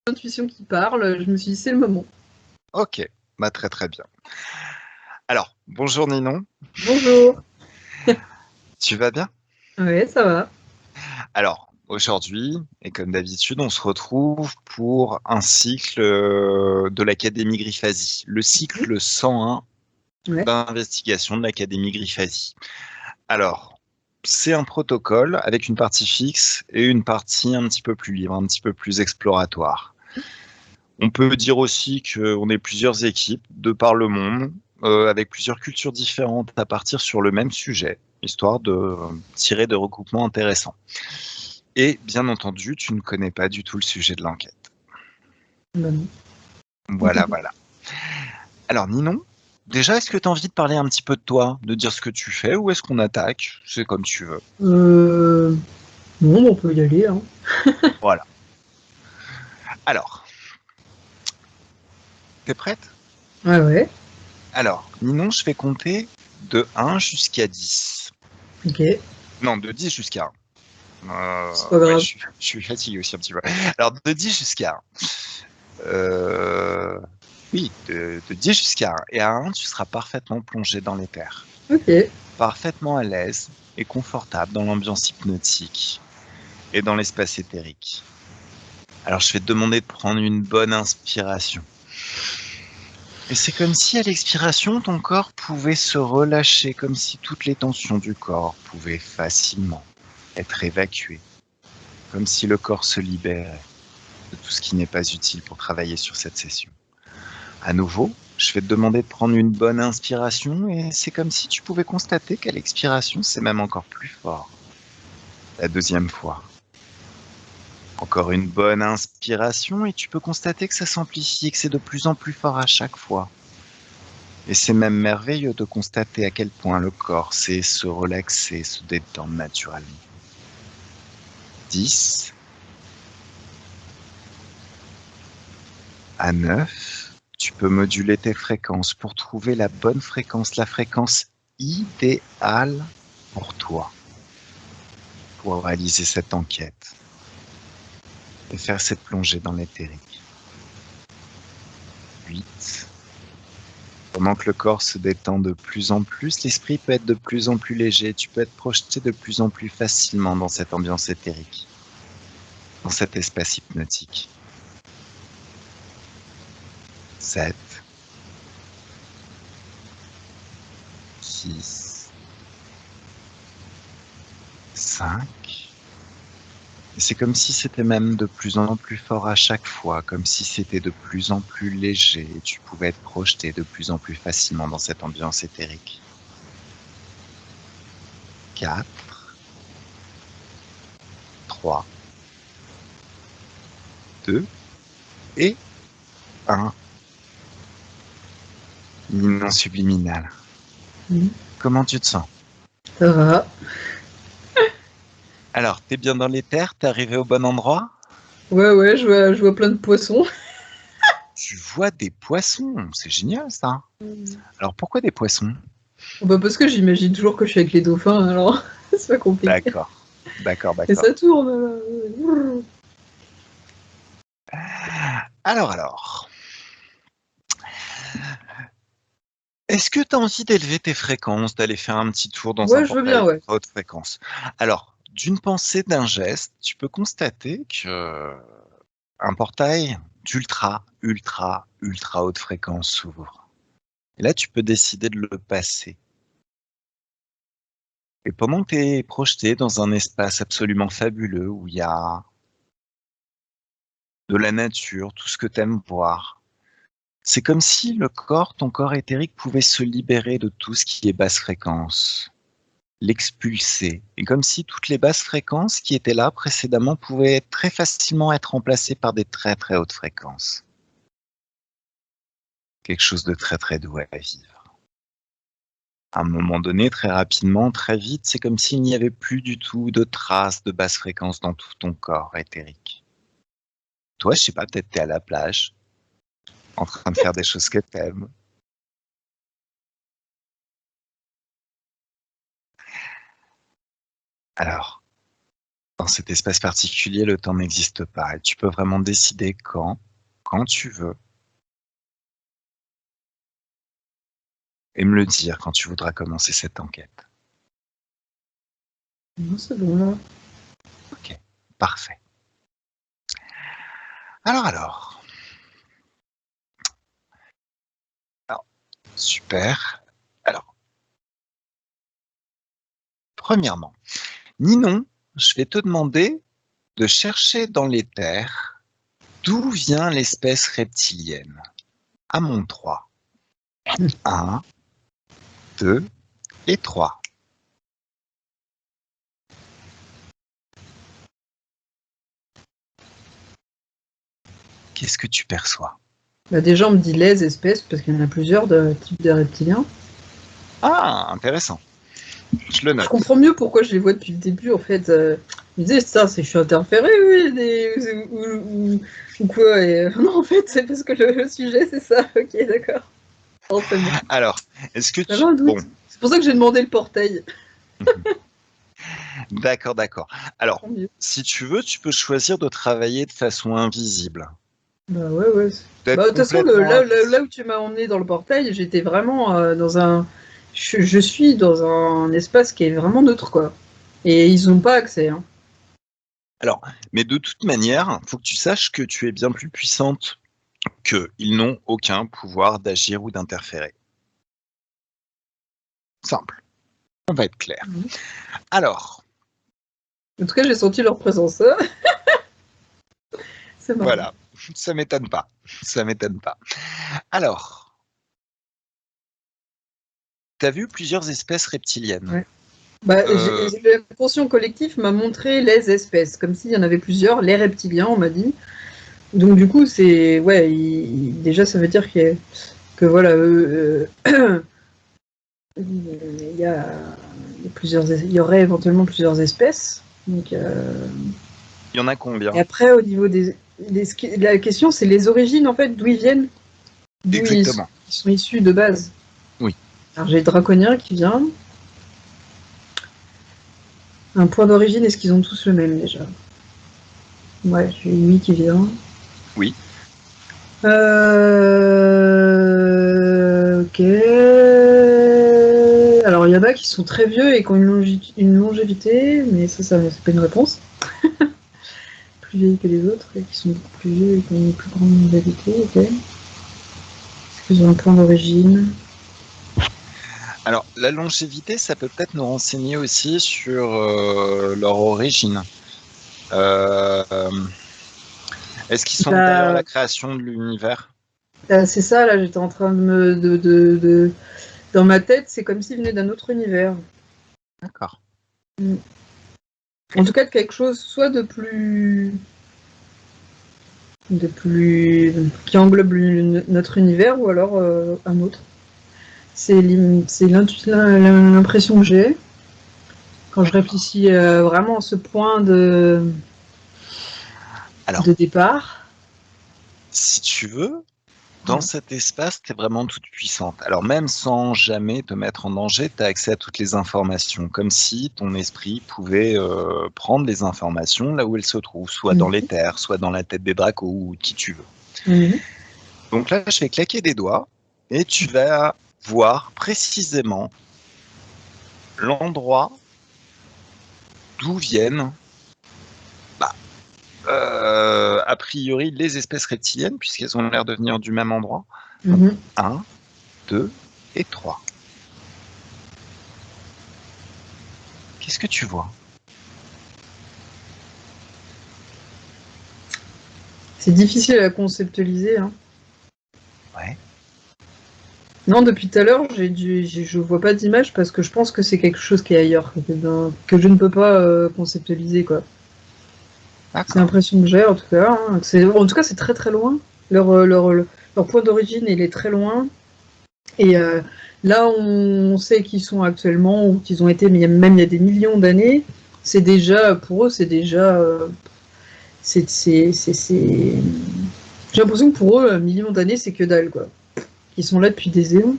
Intuition qui parle, je me suis dit c'est le moment. Ok, bah très très bien. Alors, bonjour Ninon, Bonjour. tu vas bien? Ouais, ça va. Alors, aujourd'hui, et comme d'habitude, on se retrouve pour un cycle de l'Académie Grifasi, le cycle 101 Ouais. d'investigation de l'Académie Grifasi. Alors, c'est un protocole avec une partie fixe et une partie un petit peu plus libre, un petit peu plus exploratoire. On peut dire aussi qu'on est plusieurs équipes de par le monde, avec plusieurs cultures différentes à partir sur le même sujet, histoire de tirer de recoupements intéressants. Et bien entendu, tu ne connais pas du tout le sujet de l'enquête. Bah non. Voilà, voilà. Alors Ninon, déjà, est-ce que tu as envie de parler un petit peu de toi, de dire ce que tu fais, ou est-ce qu'on attaque? C'est comme tu veux. Euh... Non, on peut y aller. Hein. Voilà. Alors, t'es prête? Ouais, ouais. Alors, Ninon, je vais compter de 1 jusqu'à 10. Ok. Non, de 10 jusqu'à 1. C'est pas Ouais, grave. je suis fatigué aussi un petit peu. Alors, de 10 jusqu'à 1. Euh, oui, de 10 jusqu'à 1. Et à 1, tu seras parfaitement plongé dans les terres. Ok. Parfaitement à l'aise et confortable dans l'ambiance hypnotique et dans l'espace éthérique. Alors, je vais te demander de prendre une bonne inspiration. Et c'est comme si à l'expiration, ton corps pouvait se relâcher, comme si toutes les tensions du corps pouvaient facilement être évacuées, comme si le corps se libérait de tout ce qui n'est pas utile pour travailler sur cette session. À nouveau, je vais te demander de prendre une bonne inspiration et c'est comme si tu pouvais constater qu'à l'expiration, c'est même encore plus fort. La deuxième fois. Encore une bonne inspiration et tu peux constater que ça s'amplifie et que c'est de plus en plus fort à chaque fois. Et c'est même merveilleux de constater à quel point le corps sait se relaxer, se détendre naturellement. 10 à 9, tu peux moduler tes fréquences pour trouver la bonne fréquence, la fréquence idéale pour toi, pour réaliser cette enquête et faire cette plongée dans l'éthérique. 8. Pendant que le corps se détend de plus en plus, l'esprit peut être de plus en plus léger, tu peux être projeté de plus en plus facilement dans cette ambiance éthérique, dans cet espace hypnotique. 7, 6, 5. Et c'est comme si c'était même de plus en plus fort à chaque fois, comme si c'était de plus en plus léger et tu pouvais être projeté de plus en plus facilement dans cette ambiance éthérique. 4, 3, 2 et 1. Non subliminal. Mhm. Comment tu te sens? Ça va. Alors, t'es bien dans les terres, t'es arrivé au bon endroit? Ouais, ouais, je vois plein de poissons. Tu vois des poissons, c'est génial ça. Alors pourquoi des poissons? Bah parce que j'imagine toujours que je suis avec les dauphins, alors c'est pas compliqué. D'accord, d'accord, Et ça d'accord. tourne là. Alors, est-ce que tu as envie d'élever tes fréquences, d'aller faire un petit tour dans un Ouais, je veux bien, portail ouais. à haute fréquence? Alors, d'une pensée, d'un geste, tu peux constater que un portail d'ultra, ultra, ultra haute fréquence s'ouvre. Et là, tu peux décider de le passer. Et pendant que tu es projeté dans un espace absolument fabuleux où il y a de la nature, tout ce que tu aimes voir, c'est comme si le corps, ton corps éthérique pouvait se libérer de tout ce qui est basse fréquence, l'expulser. Et comme si toutes les basses fréquences qui étaient là précédemment pouvaient très facilement être remplacées par des très très hautes fréquences. Quelque chose de très très doux à vivre. À un moment donné, très rapidement, très vite, c'est comme s'il n'y avait plus du tout de traces de basse fréquence dans tout ton corps éthérique. Toi, je sais pas, peut-être t'es à la plage, en train de faire des choses que t'aimes. Alors, dans dans cet espace particulier, le temps n'existe pas. Et tu peux vraiment décider quand tu veux, et me le dire quand tu voudras commencer cette enquête. Non, c'est bon là. Ok, parfait. Alors, super. Alors, premièrement, Ninon, je vais te demander de chercher dans les terres d'où vient l'espèce reptilienne. À mon 3. 1, 2 et 3. Qu'est-ce que tu perçois? Bah, déjà, on me dit les espèces, parce qu'il y en a plusieurs de types de reptiliens. Ah, intéressant. Je le Je note. comprends mieux pourquoi je les vois depuis le début, en fait. Je me disais, ça, c'est que je suis interférée, oui, ou quoi. Et, non, en fait, c'est parce que le sujet, c'est ça. Ok, d'accord. Oh, c'est bon. Alors, est-ce que J'avais un doute. Bon, C'est pour ça que j'ai demandé le portail. d'accord. Alors, Tant mieux. si tu veux, tu peux choisir de travailler de façon invisible. Bah ouais. D'être Bah, de toute façon, complètement invisible. là où tu m'as emmené dans le portail, j'étais vraiment dans un... Je suis dans un espace qui est vraiment neutre, quoi. Et ils n'ont pas accès, hein. Alors, mais de toute manière, faut que tu saches que tu es bien plus puissante qu'eux. Ils n'ont aucun pouvoir d'agir ou d'interférer. Simple. On va être clair. Mhm. Alors, En tout cas, j'ai senti leur présence. C'est marrant. voilà. Ça m'étonne pas. Alors, tu as vu plusieurs espèces reptiliennes. Ouais. Bah, Euh, l'inconscient collectif m'a montré les espèces, comme s'il y en avait plusieurs, les reptiliens, on m'a dit. Donc du coup, c'est... Ouais, déjà, ça veut dire que voilà, il y aurait éventuellement plusieurs espèces. Donc, Il y en a combien? et après, au niveau la question, c'est les origines, en fait, d'où ils viennent, d'où Exactement. ils sont issus de base. Oui. Alors, j'ai le draconien qui vient. Un point d'origine, est-ce qu'ils ont tous le même, déjà? Ouais, j'ai lui qui vient. Oui. Ok. Alors, il y en a qui sont très vieux et qui ont une longévité, mais ça c'est pas une réponse. Plus vieilles que les autres, et qui sont beaucoup plus vieux et qui ont une plus grande longévité, ok. Est-ce qu'ils ont un point d'origine? Alors, la longévité, ça peut peut-être nous renseigner aussi sur leur origine. Est-ce qu'ils sont antérieurs à la création de l'univers? C'est ça, là, j'étais en train de me. Dans ma tête, c'est comme s'ils venaient d'un autre univers. D'accord. En tout cas, de quelque chose soit de plus qui englobe notre univers ou alors un autre. C'est l'impression que j'ai quand je réfléchis vraiment à ce point Alors, de départ. si tu veux, dans cet espace, tu es vraiment toute puissante. Alors, même sans jamais te mettre en danger, tu as accès à toutes les informations, comme si ton esprit pouvait prendre les informations là où elles se trouvent, soit dans les terres, soit dans la tête des dracos ou qui tu veux. Donc là, je vais claquer des doigts et tu vas voir précisément l'endroit d'où viennent, a priori, les espèces reptiliennes, puisqu'elles ont l'air de venir du même endroit. 1, 2 et 3. Qu'est-ce que tu vois? C'est difficile à conceptualiser. Hein. Ouais. Non, depuis tout à l'heure, je vois pas d'image parce que je pense que c'est quelque chose qui est ailleurs, que je ne peux pas conceptualiser, quoi. C'est l'impression que j'ai, en tout cas. Hein. En tout cas, c'est très très loin. Leur point d'origine, il est très loin. Et là, on sait qu'ils sont actuellement, ou qu'ils ont été, mais même il y a des millions d'années. C'est déjà, pour eux, c'est déjà... J'ai l'impression que pour eux, un million d'années, c'est que dalle, quoi. Ils sont là depuis des éons.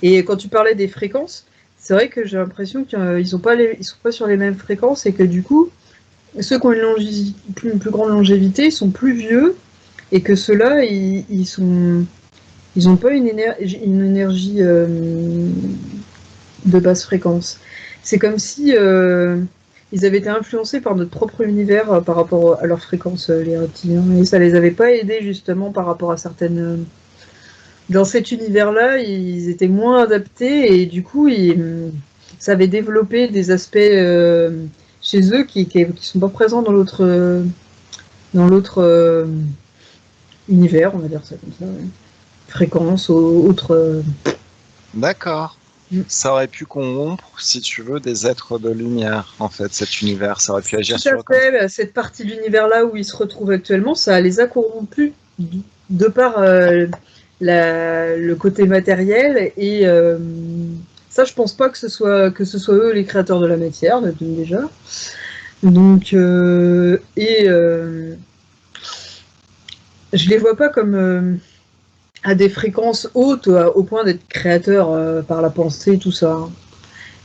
Et quand tu parlais des fréquences, c'est vrai que j'ai l'impression qu'ils sont pas sur les mêmes fréquences et que du coup, ceux qui ont une plus grande longévité, ils sont plus vieux, et que ceux-là, ils ont pas une énergie de basse fréquence. C'est comme si ils avaient été influencés par notre propre univers par rapport à leur fréquence, les reptiliens, et ça les avait pas aidés justement par rapport à certaines. Dans cet univers-là, ils étaient moins adaptés et du coup, ça avait développé des aspects chez eux qui sont pas présents dans l'autre univers, on va dire ça comme ça, ouais. Fréquence, autre. D'accord. Mm. Ça aurait pu corrompre, si tu veux, des êtres de lumière, en fait, cet univers. Ça aurait pu agir Tout à sur eux comme ça. fait, cette partie de l'univers-là où ils se retrouvent actuellement, ça les a corrompus de par le côté matériel et ça, je pense pas que ce soit eux les créateurs de la matière déjà. Donc je les vois pas comme à des fréquences hautes au point d'être créateurs par la pensée, tout ça.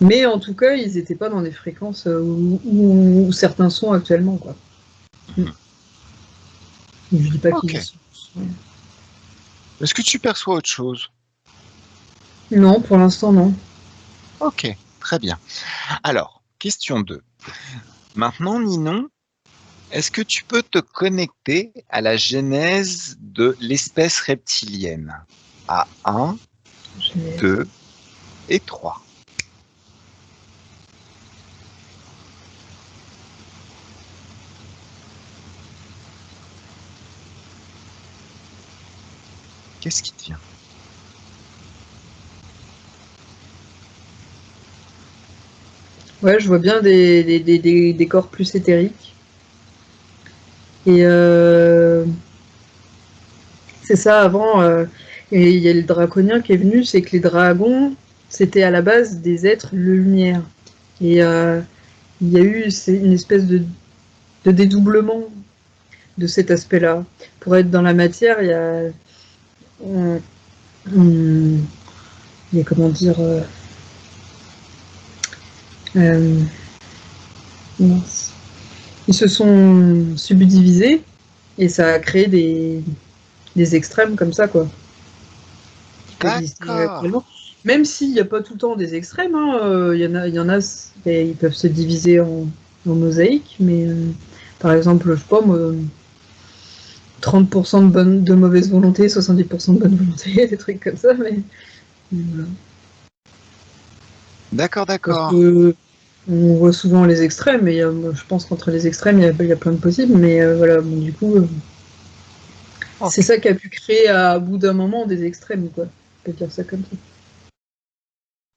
Mais en tout cas, ils n'étaient pas dans des fréquences où certains sont actuellement, quoi. Je dis pas qu'ils y Ok. sont. Est-ce que tu perçois autre chose? Non, pour l'instant, non. Ok, très bien. Alors, question 2. Maintenant, Ninon, est-ce que tu peux te connecter à la genèse de l'espèce reptilienne? À 1, 2 et 3. Qu'est-ce qui te vient? Ouais, je vois bien des corps plus éthériques. Et c'est ça, avant, et il y a le draconien qui est venu, c'est que les dragons, c'était à la base des êtres de lumière. Et il y a eu une espèce de dédoublement de cet aspect-là. Pour être dans la matière, on- il y a comment dire, euh, mince. Ils se sont subdivisés et ça a créé des extrêmes comme ça, quoi, qui peut exister D'accord. actuellement. Même s'il n'y a pas tout le temps des extrêmes, hein, il y en a, ils peuvent se diviser en mosaïques, mais par exemple, je sais pas, moi, 30% de mauvaise volonté, 70% de bonne volonté, des trucs comme ça, mais voilà. D'accord, Parce d'accord. que on voit souvent les extrêmes, mais je pense qu'entre les extrêmes, il y a plein de possibles, mais voilà, bon, du coup, c'est Ok, ça qui a pu créer à bout d'un moment des extrêmes, quoi. On peut dire ça comme ça.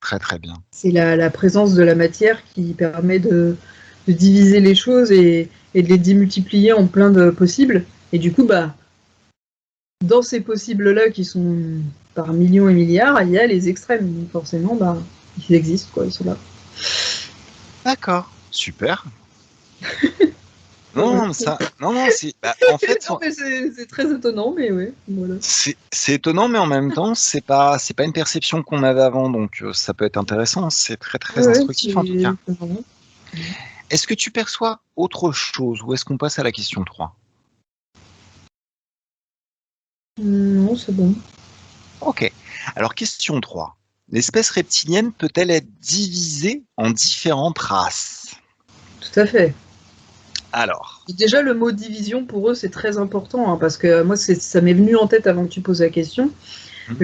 très très bien. C'est la présence de la matière qui permet de diviser les choses et de les démultiplier en plein de possibles. Et du coup, bah, dans ces possibles-là qui sont par millions et milliards, il y a les extrêmes. Donc forcément, bah, ils existent, quoi, ils sont là. D'accord, super. Voilà. Non, ça, non, non, c'est, bah, en fait, Non, mais c'est très étonnant, mais ouais, voilà. c'est étonnant, mais en même temps, c'est pas une perception qu'on avait avant, donc ça peut être intéressant. C'est très Ouais, très ouais, instructif en tout cas. c'est marrant. Est-ce que tu perçois autre chose ou est-ce qu'on passe à la question 3? Non, c'est bon. Ok. Alors, question 3. L'espèce reptilienne peut-elle être divisée en différentes races? Tout à fait. Alors, Et déjà, le mot division, pour eux, c'est très important, hein, parce que moi, ça m'est venu en tête avant que tu poses la question. hmm,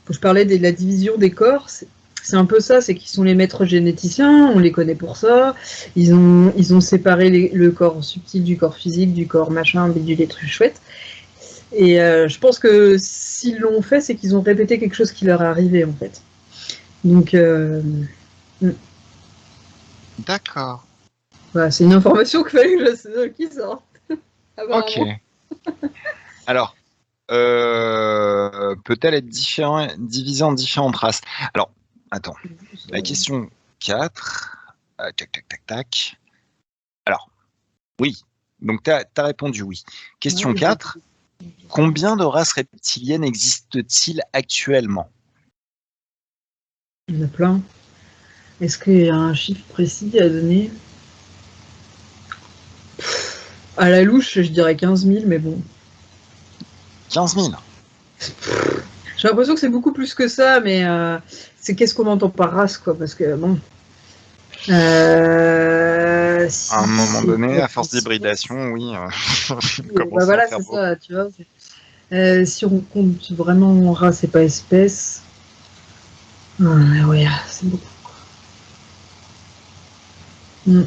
Quand je parlais de la division des corps, c'est un peu ça, c'est qu'ils sont les maîtres généticiens, on les connaît pour ça. Ils ont séparé le corps subtil du corps physique, du corps machin, bidule, des trucs chouettes. Et je pense que s'ils l'ont fait, c'est qu'ils ont répété quelque chose qui leur est arrivé, en fait. Donc, d'accord. voilà, c'est une information qu'il fallait que qui sorte, Ok. apparemment. Alors, peut-elle être divisée en différentes races? Alors, attends. La question 4. Tac, tac, tac, tac. Alors, oui. Donc, tu as répondu oui. Ouais, Question mais j'ai 4. Combien de races reptiliennes existent-ils actuellement? il y en a plein. Est-ce qu'il y a un chiffre précis à donner? À la louche, je dirais 15 000, mais bon. 15 000. J'ai l'impression que c'est beaucoup plus que ça, mais c'est qu'est-ce qu'on entend par race, quoi, parce que bon. À un moment donné, à force d'hybridation, oui, commence à voilà, faire c'est beaucoup. ça, tu vois. Si on compte vraiment race et pas espèce, ouais, c'est beaucoup. Mm.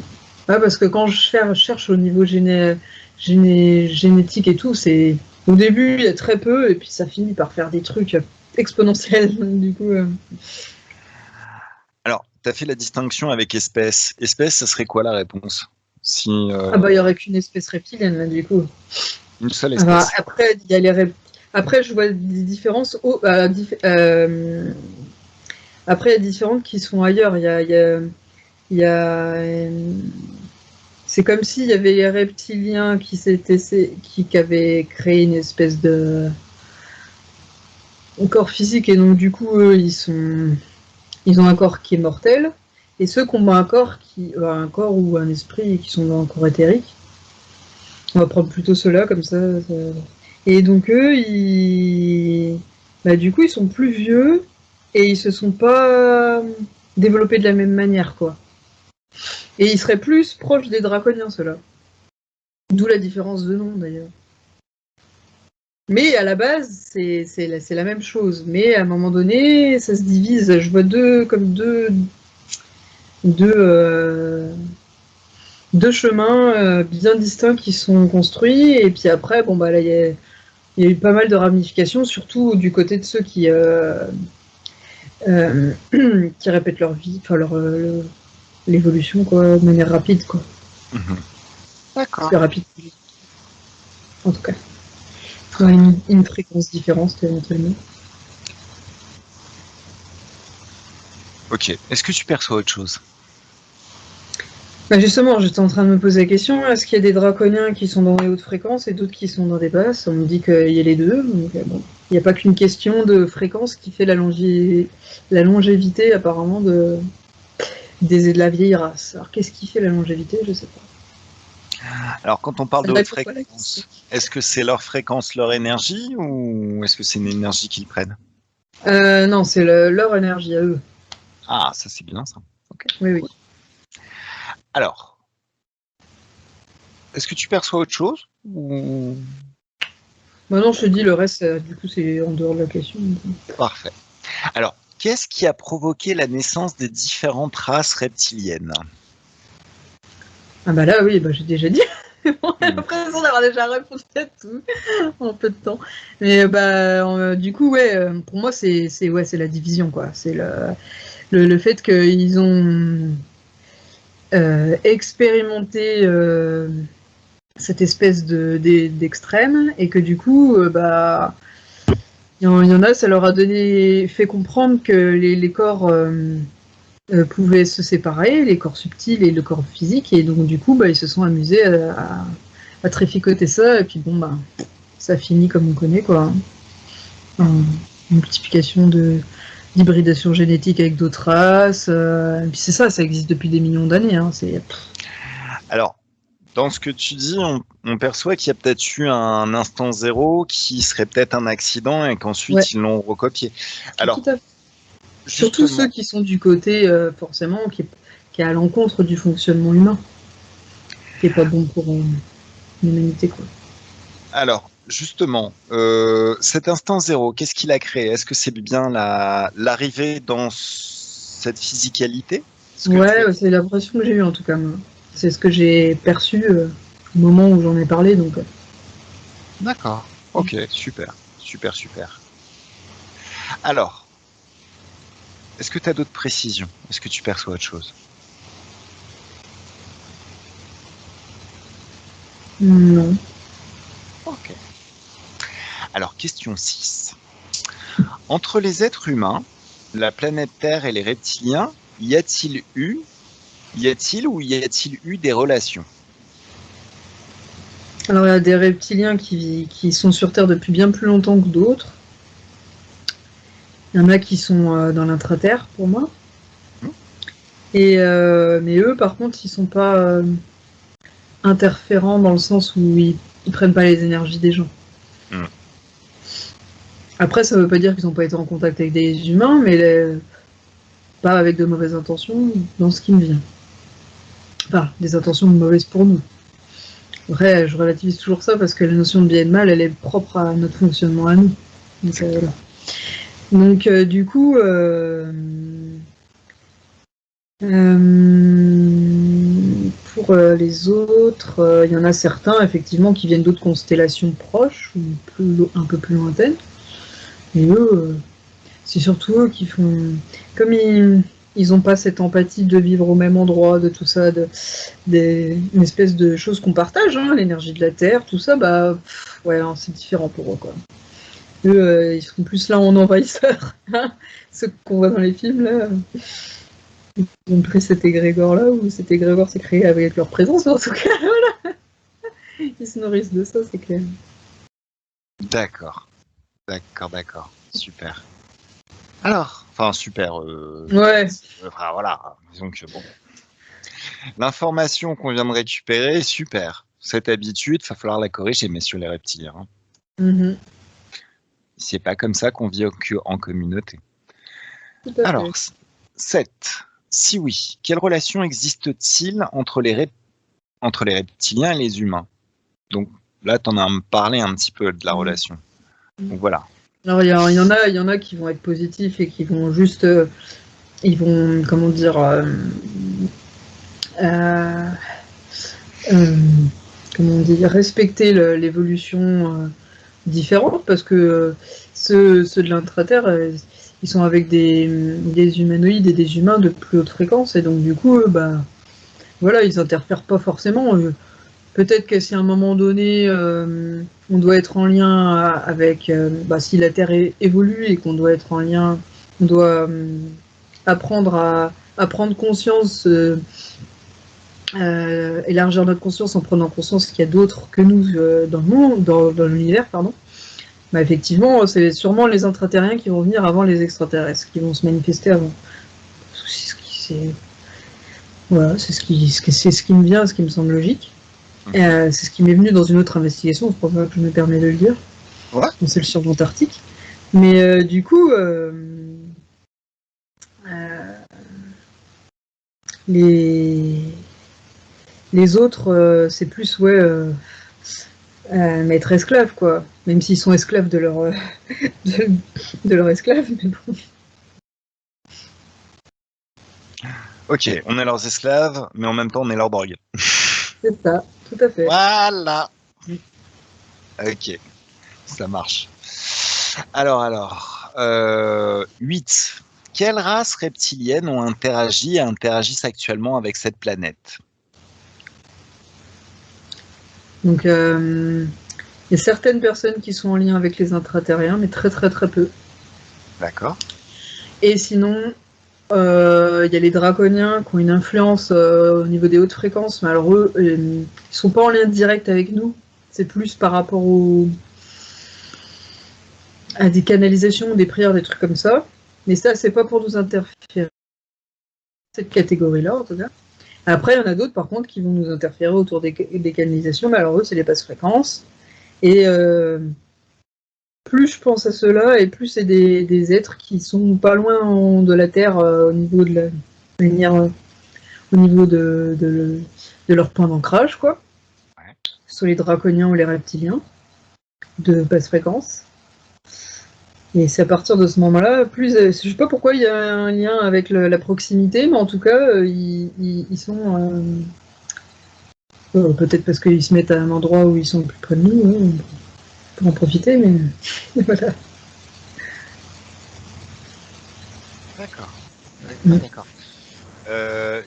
Ouais, parce que quand je cherche au niveau génétique et tout, c'est au début il y a très peu et puis ça finit par faire des trucs exponentiels. Du coup, Alors, tu as fait la distinction avec espèce. Espèce, ça serait quoi la réponse? Si ah bah il y aurait qu'une espèce reptilienne là, du coup. une seule Ah bah, espèce. après il y a après je vois des différences. Après il y a des différentes qui sont ailleurs. Il y a c'est comme s'il y avait les reptiliens qui avaient créé une espèce de corps physique et donc du coup eux ils ont un corps qui est mortel et ceux qui ont un corps ou un esprit qui sont dans un corps éthérique, on va prendre plutôt ceux-là comme ça. Et donc eux bah, du coup ils sont plus vieux et ils se sont pas développés de la même manière quoi. Et ils seraient plus proches des draconiens ceux-là. D'où la différence de nom d'ailleurs. Mais à la base, c'est la même chose. Mais à un moment donné, ça se divise. Je vois deux, euh, deux chemins bien distincts qui sont construits. Et puis après, bon, bah, là, il y a eu pas mal de ramifications, surtout du côté de ceux euh, qui répètent leur vie, enfin l'évolution, quoi, de manière rapide, quoi. D'accord. Plus rapide, en tout cas. Ouais, une fréquence différente, éventuellement. Ok. Est-ce que tu perçois autre chose? Bah justement, j'étais en train de me poser la question, est-ce qu'il y a des draconiens qui sont dans les hautes fréquences et d'autres qui sont dans des basses? On me dit qu'il y a les deux, donc bon. Il n'y a pas qu'une question de fréquence qui fait la longévité apparemment de la vieille race. Alors qu'est-ce qui fait la longévité? Je sais pas. Alors, quand on parle Ça de haute répond pas à la question. fréquence, est-ce que c'est leur fréquence, leur énergie, ou est-ce que c'est une énergie qu'ils prennent? Non, c'est leur énergie à eux. Ah, ça c'est bien ça. Ok, Oui, oui. cool. Alors, est-ce que tu perçois autre chose ou... Maintenant, je te dis le reste, du coup, c'est en dehors de la question. Parfait. Alors, qu'est-ce qui a provoqué la naissance des différentes races reptiliennes? Ah bah là, oui, bah j'ai déjà dit. J'ai Hmm. l'impression d'avoir déjà répondu à tout en peu de temps. Mais bah, du coup, ouais, pour moi, c'est la division, quoi. C'est le fait qu'ils ont expérimenté cette espèce d'extrême et que du coup, bah, il y en a, ça leur a fait comprendre que les corps pouvaient se séparer, les corps subtils et le corps physique, et donc du coup, bah, ils se sont amusés à trificoter ça, et puis bon, bah, ça finit comme on connaît, quoi. En multiplication d'hybridation génétique avec d'autres races. Et puis c'est ça existe depuis des millions d'années. Hein, Alors, dans ce que tu dis, on perçoit qu'il y a peut-être eu un instant zéro qui serait peut-être un accident et ouais, qu'ensuite ils l'ont recopié. tout Alors, à fait. Surtout ceux justement, qui sont du côté, forcément, qui est à l'encontre du fonctionnement humain, qui est pas bon pour l'humanité, quoi. alors, justement, cet instant zéro, qu'est-ce qu'il a créé? Est-ce que c'est bien l'arrivée dans cette physicalité, ce que tu as Ouais, dit? c'est l'impression que j'ai eue en tout cas. Moi. C'est ce que j'ai perçu au moment où j'en ai parlé. Donc, D'accord. Ok, super, super, super. Alors, est-ce que tu as d'autres précisions? Est-ce que tu perçois autre chose? non. Ok. Alors, question 6. Entre les êtres humains, la planète Terre et les reptiliens, y a-t-il eu, y a-t-il eu des relations? Alors, il y a des reptiliens qui sont sur Terre depuis bien plus longtemps que d'autres. Il y en a qui sont dans l'intraterre, pour moi. Hmm. Mais eux, par contre, ils sont pas. interférents dans le sens où ils prennent pas les énergies des gens. Mm. Après, ça veut pas dire qu'ils n'ont pas été en contact avec des humains, mais pas avec de mauvaises intentions, dans ce qui me vient. Enfin, des intentions mauvaises pour nous. Après, je relativise toujours ça parce que la notion de bien et de mal, elle est propre à notre fonctionnement à nous. Donc, du coup, pour les autres, il y en a certains, effectivement, qui viennent d'autres constellations proches ou un peu plus lointaines. Et eux, c'est surtout eux qui font... Comme ils n'ont pas cette empathie de vivre au même endroit, de tout ça, une espèce de choses qu'on partage, hein, l'énergie de la Terre, tout ça, bah, ouais, hein, c'est différent pour eux, quoi. Eux, ils sont plus là en envahisseur. Ceux qu'on voit dans les films, là, ils ont pris cet égrégore-là, ou cet égrégore s'est créé avec leur présence, en tout cas, voilà. Ils se nourrissent de ça, c'est clair. D'accord. Super. Alors, enfin, super. Ouais. Enfin, voilà. Disons que bon. L'information qu'on vient de récupérer, super. Cette habitude, il va falloir la corriger, messieurs les reptiliens. Mm-hmm. C'est pas comme ça qu'on vit en communauté. Tout à Alors, fait. 7. Si oui, quelle relation existe-t-il entre les reptiliens et les humains? Donc là, tu en as parlé un petit peu de la relation. Donc voilà. Alors, il y en a qui vont être positifs et qui vont juste... ils vont, comment dire... comment on dit, respecter l'évolution différente, parce que ceux de l'intraterre, ils sont avec des humanoïdes et des humains de plus haute fréquence, et donc du coup, bah, voilà, ils interfèrent pas forcément. Peut-être que si à un moment donné, on doit être en lien avec, si la Terre évolue et qu'on doit être en lien, on doit apprendre à prendre conscience, élargir notre conscience en prenant conscience qu'il y a d'autres que nous dans le monde, dans l'univers, pardon. Bah, effectivement, c'est sûrement les intraterriens qui vont venir avant les extraterrestres, qui vont se manifester avant. Voilà, c'est ce qui me vient, ce qui me semble logique. C'est ce qui m'est venu dans une autre investigation, c'est pour ça que je me permets de le dire. Ouais. C'est le sur l'Antarctique. Mais du coup, les autres, c'est plus, maître esclave, quoi. Même s'ils sont esclaves de leur, de leur esclave, mais bon. Ok, on est leurs esclaves, mais en même temps, on est leur drogue. C'est ça, tout à fait. Voilà. Ok, ça marche. Alors, 8. Quelles races reptiliennes ont interagi et interagissent actuellement avec cette planète? Donc, il y a certaines personnes qui sont en lien avec les intraterriens, mais très très très peu. D'accord. Et sinon, il y a les draconiens qui ont une influence au niveau des hautes fréquences, mais alors eux, ils sont pas en lien direct avec nous. C'est plus par rapport à des canalisations, des prières, des trucs comme ça. Mais ça, c'est pas pour nous interférer. Cette catégorie-là, en tout cas. Après, il y en a d'autres, par contre, qui vont nous interférer autour des canalisations, mais alors eux, c'est les basses fréquences. Et plus je pense à ceux-là, et plus c'est des êtres qui sont pas loin de la Terre au niveau de la manière, au niveau de leur point d'ancrage, quoi. Ouais. Soit les draconiens ou les reptiliens de basse fréquence. Et c'est à partir de ce moment-là, je sais pas pourquoi il y a un lien avec la proximité, mais en tout cas, ils sont... peut-être parce qu'ils se mettent à un endroit où ils sont plus près de nous, pour en profiter, mais voilà. D'accord.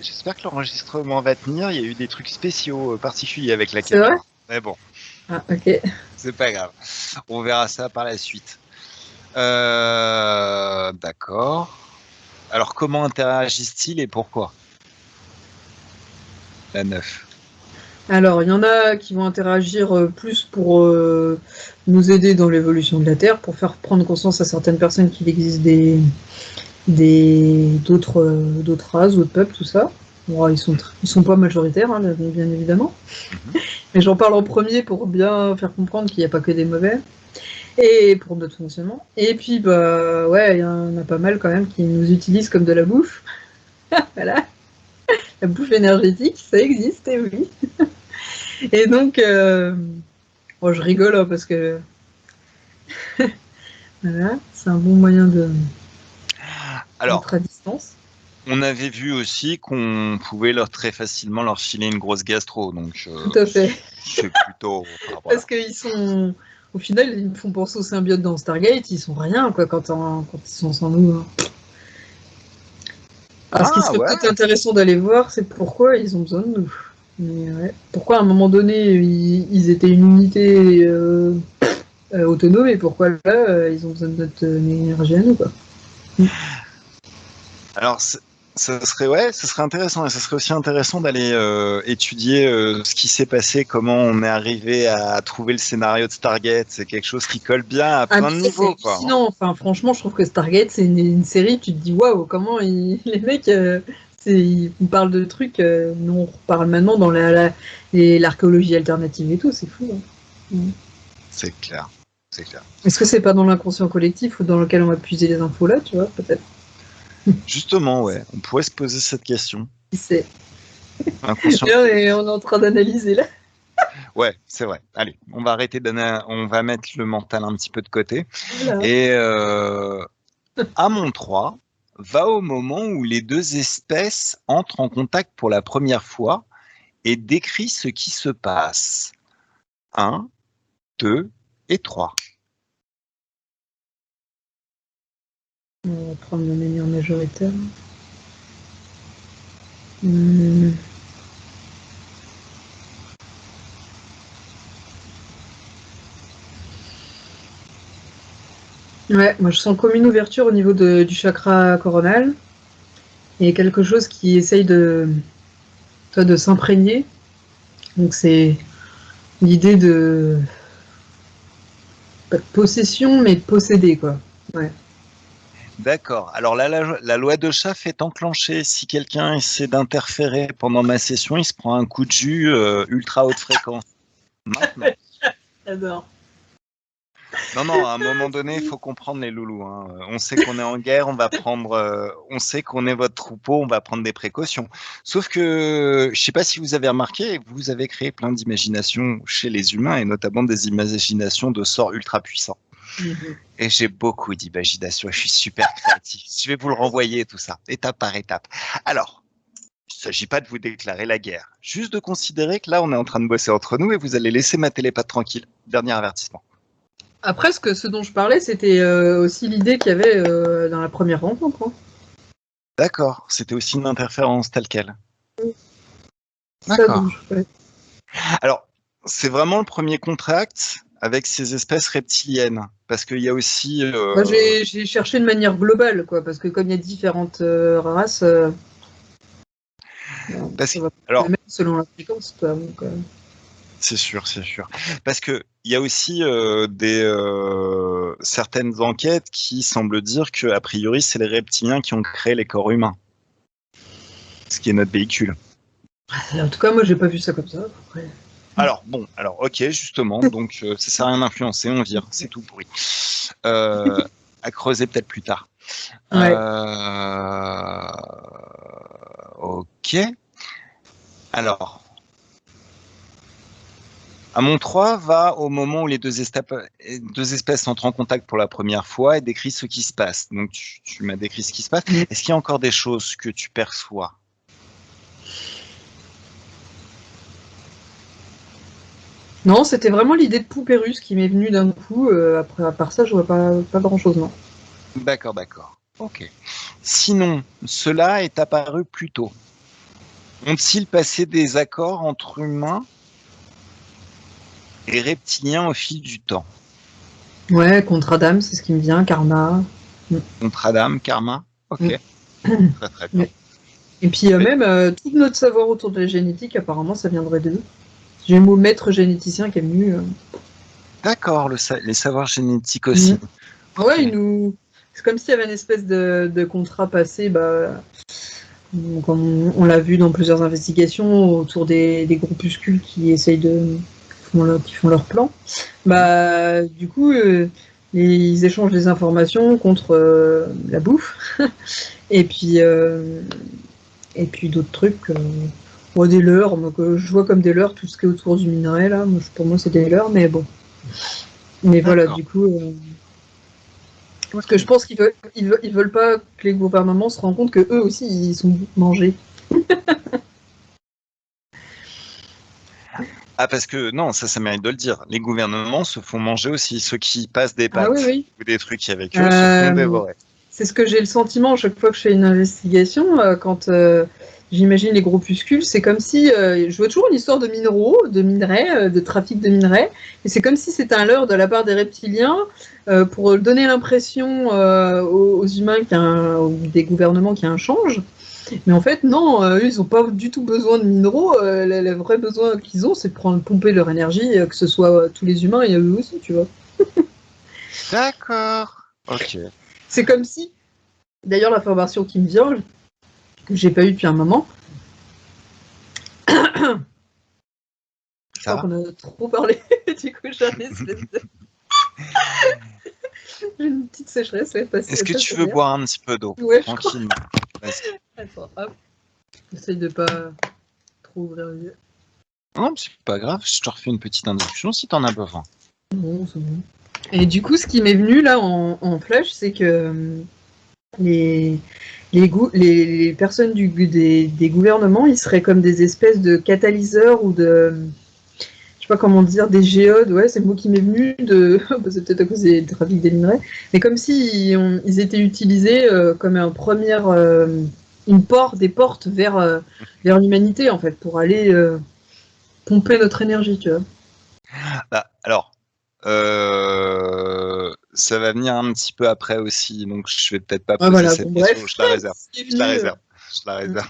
J'espère que l'enregistrement va tenir. Il y a eu des trucs spéciaux particuliers avec la caméra. C'est vrai ? Mais bon. Ah, ok. C'est pas grave. On verra ça par la suite. D'accord. Alors, comment interagissent-ils et pourquoi? La 9. Alors, il y en a qui vont interagir plus pour nous aider dans l'évolution de la Terre, pour faire prendre conscience à certaines personnes qu'il existe d'autres races, d'autres peuples, tout ça. Bon, ils sont pas majoritaires, hein, bien évidemment. Mhm. Mais j'en parle en premier pour bien faire comprendre qu'il n'y a pas que des mauvais. Et pour notre fonctionnement. Et puis, bah, ouais, il y en a pas mal quand même qui nous utilisent comme de la bouffe. Voilà, la bouffe énergétique, ça existe, et oui. Et donc, bon, je rigole hein, parce que voilà, c'est un bon moyen de Alors, d'être à distance. on avait vu aussi qu'on pouvait très facilement leur filer une grosse gastro, donc Tout à fait. c'est plutôt, enfin, voilà. Parce qu'ils sont, au final, ils me font penser aux symbiotes dans Stargate, ils sont rien quoi quand ils sont sans nous. Hein. Alors, ce qui Ah serait ouais, peut-être intéressant d'aller voir, c'est pourquoi ils ont besoin de nous. Mais, ouais. Pourquoi à un moment donné, ils étaient une unité autonome et pourquoi là, ils ont besoin de notre énergie à nous, quoi. alors ce serait intéressant et ce serait aussi intéressant d'aller étudier ce qui s'est passé, comment on est arrivé à trouver le scénario de Stargate. C'est quelque chose qui colle bien à Ah, plein mais de ça, c'est niveaux, quoi. Hein. hallucinant. Enfin, franchement, je trouve que Stargate, c'est une série, tu te dis, waouh, comment les mecs, ils parlent de trucs, nous on reparle maintenant dans l'archéologie alternative et tout, c'est fou. Hein. Mm. C'est clair, c'est clair. Est-ce que c'est pas dans l'inconscient collectif ou dans lequel on va puiser les infos là, tu vois, peut-être. Justement, ouais, on pourrait se poser cette question. Qui sait. Inconscient. Là, on est en train d'analyser là. Ouais, c'est vrai. Allez, on va arrêter on va mettre le mental un petit peu de côté. Voilà. Et Amon 3 va au moment où les deux espèces entrent en contact pour la première fois et décrit ce qui se passe. 1, 2 et 3. On va prendre la manière majoritaire. Hmm. Ouais, moi je sens comme une ouverture au niveau du chakra coronal. Il y a quelque chose qui essaye de s'imprégner. Donc c'est l'idée de pas de possession, mais de posséder, quoi. Ouais. D'accord. Alors là, la loi de Schaff est enclenchée. Si quelqu'un essaie d'interférer pendant ma session, il se prend un coup de jus ultra haute fréquence. Maintenant. J'adore. Non, non, à un moment donné, il faut comprendre les loulous. Hein. On sait qu'on est en guerre, on va prendre, on sait qu'on est votre troupeau, on va prendre des précautions. Sauf que, je sais pas si vous avez remarqué, vous avez créé plein d'imaginations chez les humains et notamment des imaginations de sorts ultra puissants. Mhm. Et j'ai beaucoup d'imagination, je suis super créatif. Je vais vous le renvoyer tout ça, étape par étape. Alors, il ne s'agit pas de vous déclarer la guerre, juste de considérer que là, on est en train de bosser entre nous et vous allez laisser ma télépathe tranquille. Dernier avertissement. Après, ce dont je parlais, c'était aussi l'idée qu'il y avait dans la première rencontre. Hein. D'accord, c'était aussi une interférence telle quelle. Ça D'accord. dont je parlais. Alors, c'est vraiment le premier contact avec ces espèces reptiliennes, parce qu'il y a aussi... Moi, j'ai cherché de manière globale, quoi, parce que comme il y a différentes races, parce ça que- va pas être alors, la même selon la fréquence, quoi. Donc, c'est sûr, c'est sûr. Parce que il y a aussi certaines enquêtes qui semblent dire que, a priori, c'est les reptiliens qui ont créé les corps humains, ce qui est notre véhicule. en tout cas, moi, j'ai pas vu ça comme ça. Après. Alors, bon, alors, ok, justement, donc ça sert à rien d'influencer, on vire, c'est tout pourri. Euh, à creuser peut-être plus tard. Ouais. Ok. Alors, Amon 3 va au moment où les deux espèces entrent en contact pour la première fois et décrit ce qui se passe. Donc, tu m'as décrit ce qui se passe. Est-ce qu'il y a encore des choses que tu perçois? Non, c'était vraiment l'idée de poupée russe qui m'est venue d'un coup. Après, à part ça, je vois pas grand-chose, non. D'accord, d'accord. Ok. Sinon, cela est apparu plus tôt. Ont-ils passé des accords entre humains et reptiliens au fil du temps? Ouais, contre Adam, c'est ce qui me vient, Karma. Mm. Contre Adam, Karma? Ok, Mm. très très bien. Et puis Mais- même, tout notre savoir autour de la génétique, apparemment, ça viendrait d'eux. J'ai mon maître généticien qui est venu. D'accord, les savoirs génétiques Mm. aussi. Ok. Ouais, c'est comme s'il y avait une espèce de contrat passé, bah, Donc, on l'a vu dans plusieurs investigations autour des groupuscules qui essayent qui font leur plan. Bah, du coup, ils échangent des informations contre la bouffe. Et puis d'autres trucs. Des leurres, donc, je vois comme des leurres tout ce qui est autour du minerai, là. Pour moi, c'est des leurres, mais bon. Mais voilà, du coup. Parce que je pense qu'ils veulent pas que les gouvernements se rendent compte que eux aussi, ils sont mangés. Ah, parce que non, ça mérite de le dire. Les gouvernements se font manger aussi. Ceux qui passent des Ah oui, pâtes oui. ou des trucs avec eux se font dévorer. C'est ce que j'ai le sentiment à chaque fois que je fais une investigation, quand j'imagine les groupuscules, c'est comme si, je vois toujours une histoire de minéraux, de minerais, de trafic de minerais, et c'est comme si c'était un leurre de la part des reptiliens pour donner l'impression aux humains ou des gouvernements qu'il y a un change. Mais en fait, non, eux, ils n'ont pas du tout besoin de minéraux. Le vrai besoin qu'ils ont, c'est de pomper leur énergie, que ce soit tous les humains et eux aussi, tu vois. D'accord. Ok. C'est comme si, d'ailleurs, l'information qui me vient, que j'ai pas eu depuis un moment. Je crois qu'on a trop parlé, du coup j'ai une petite sécheresse. Est-ce que tu veux boire un petit peu d'eau? Ouais, tranquillement. Vas-y. Attends, hop. J'essaye de pas trop ouvrir les yeux. Non, c'est pas grave, je te refais une petite induction si t'en as besoin. Non, c'est bon. Et du coup, ce qui m'est venu là en flash, c'est que les personnes des gouvernements, ils seraient comme des espèces de catalyseurs ou de, je sais pas comment dire, des géodes, ouais, c'est le mot qui m'est venu, c'est peut-être à cause des trafics des minerais, mais comme si ils étaient utilisés comme des portes vers l'humanité, en fait, pour aller pomper notre énergie, tu vois. Bah, alors, ça va venir un petit peu après aussi, donc je vais peut-être pas poser cette question, bref. je la réserve. Je la réserve.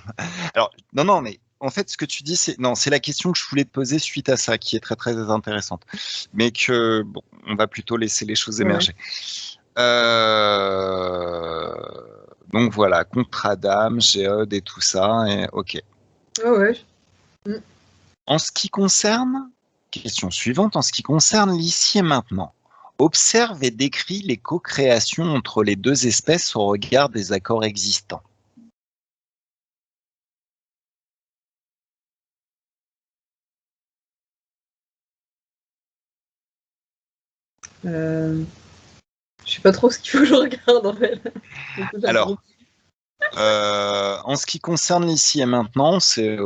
Alors, non, mais en fait, ce que tu dis, c'est la question que je voulais te poser suite à ça, qui est très très intéressante, mais que bon, on va plutôt laisser les choses émerger. Donc voilà, contrat d'âme, géode et tout ça, et ok. Ouais. En ce qui concerne, question suivante, en ce qui concerne l'ici et maintenant, observe et décrit les co-créations entre les deux espèces au regard des accords existants. Je sais pas trop ce qu'il faut que je regarde en fait. Alors, en ce qui concerne l'ici et maintenant, c'est,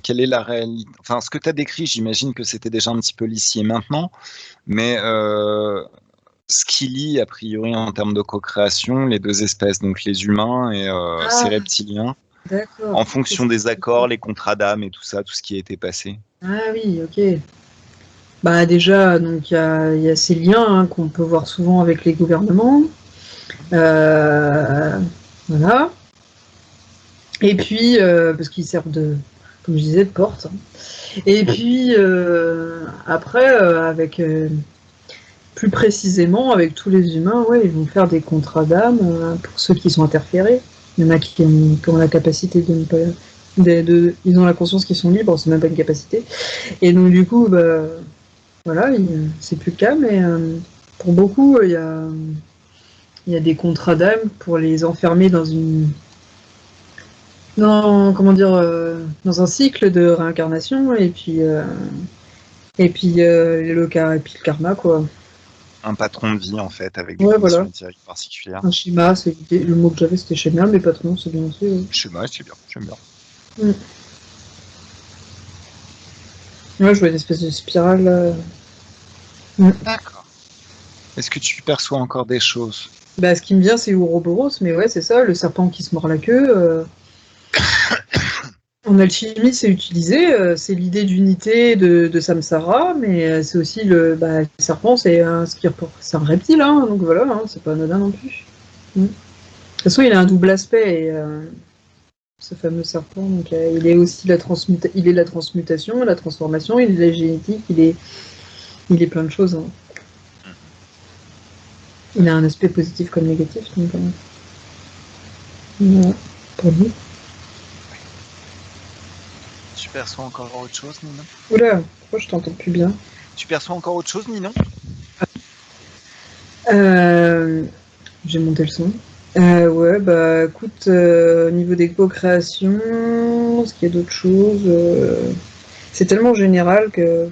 quelle est la réalité? Enfin, ce que tu as décrit, j'imagine que c'était déjà un petit peu l'ici et maintenant, mais ce qui lie a priori en termes de co-création les deux espèces, donc les humains et ces reptiliens, en fonction des accords, les contrats d'âme et tout ça, tout ce qui a été passé. Ah oui, ok. Bah déjà, donc il y a ces liens qu'on peut voir souvent avec les gouvernements. Voilà. Et puis, parce qu'ils servent comme je disais, de porte. Et puis, après, plus précisément, avec tous les humains, ouais, ils vont faire des contrats d'âme pour ceux qui sont interférés. Il y en a qui ont la capacité de ne pas... ils ont la conscience qu'ils sont libres, c'est même pas une capacité. Et donc, du coup, bah, voilà, c'est plus le cas, mais pour beaucoup, il y a des contrats d'âme pour les enfermer dans un cycle de réincarnation, et puis le karma, quoi. Un patron de vie, en fait, avec des conditions éthériques particulières. Un schéma, le mot que j'avais, c'était schéma, mais patron, c'est bien aussi. Ouais. Schéma, c'est bien, j'aime bien. Ouais, je vois une espèce de spirale. D'accord. Est-ce que tu perçois encore des choses? Bah, ce qui me vient, c'est Ouroboros, mais ouais, c'est ça, le serpent qui se mord la queue. En alchimie, c'est utilisé, c'est l'idée d'unité de Samsara, mais c'est aussi le serpent, c'est un reptile, hein, donc voilà, hein, c'est pas anodin non plus. De toute façon, il a un double aspect, ce fameux serpent, donc il est aussi la transmutation, la transformation, il est la génétique, il est plein de choses. Hein. Il a un aspect positif comme négatif, donc pour nous. Tu perçois encore autre chose, Ninon? Oula, pourquoi je t'entends plus bien? Tu perçois encore autre chose, Ninon? J'ai monté le son. Ouais, bah écoute, au niveau des co-créations, est-ce qu'il y a d'autres choses? C'est tellement général que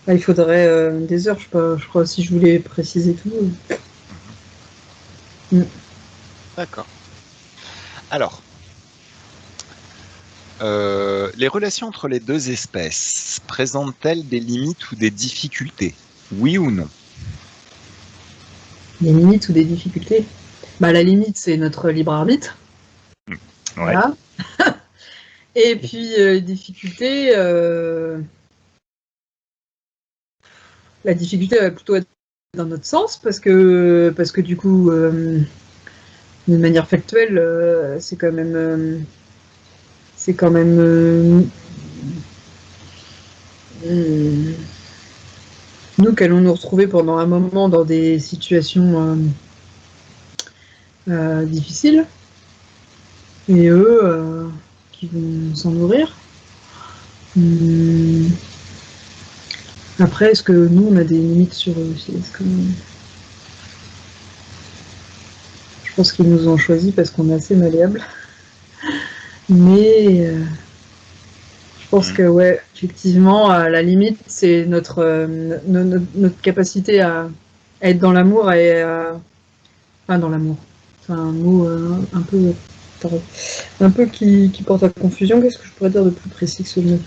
il faudrait des heures, je crois, si je voulais préciser tout. D'accord. Alors, les relations entre les deux espèces présentent-elles des limites ou des difficultés? Oui ou non? Des limites ou des difficultés? Bah la limite, c'est notre libre arbitre. Ouais. Voilà. Et puis les difficultés, la difficulté va plutôt être dans notre sens parce que du coup, d'une manière factuelle, c'est quand même nous qu'allons nous retrouver pendant un moment dans des situations difficiles et eux qui vont s'en nourrir. Après, est-ce que nous on a des limites sur eux aussi? Je pense qu'ils nous ont choisis parce qu'on est assez malléable. Mais je pense que ouais, effectivement, la limite, c'est notre capacité à être dans l'amour et enfin, dans l'amour. C'est un mot un peu qui porte à confusion. Qu'est-ce que je pourrais dire de plus précis que ce mot?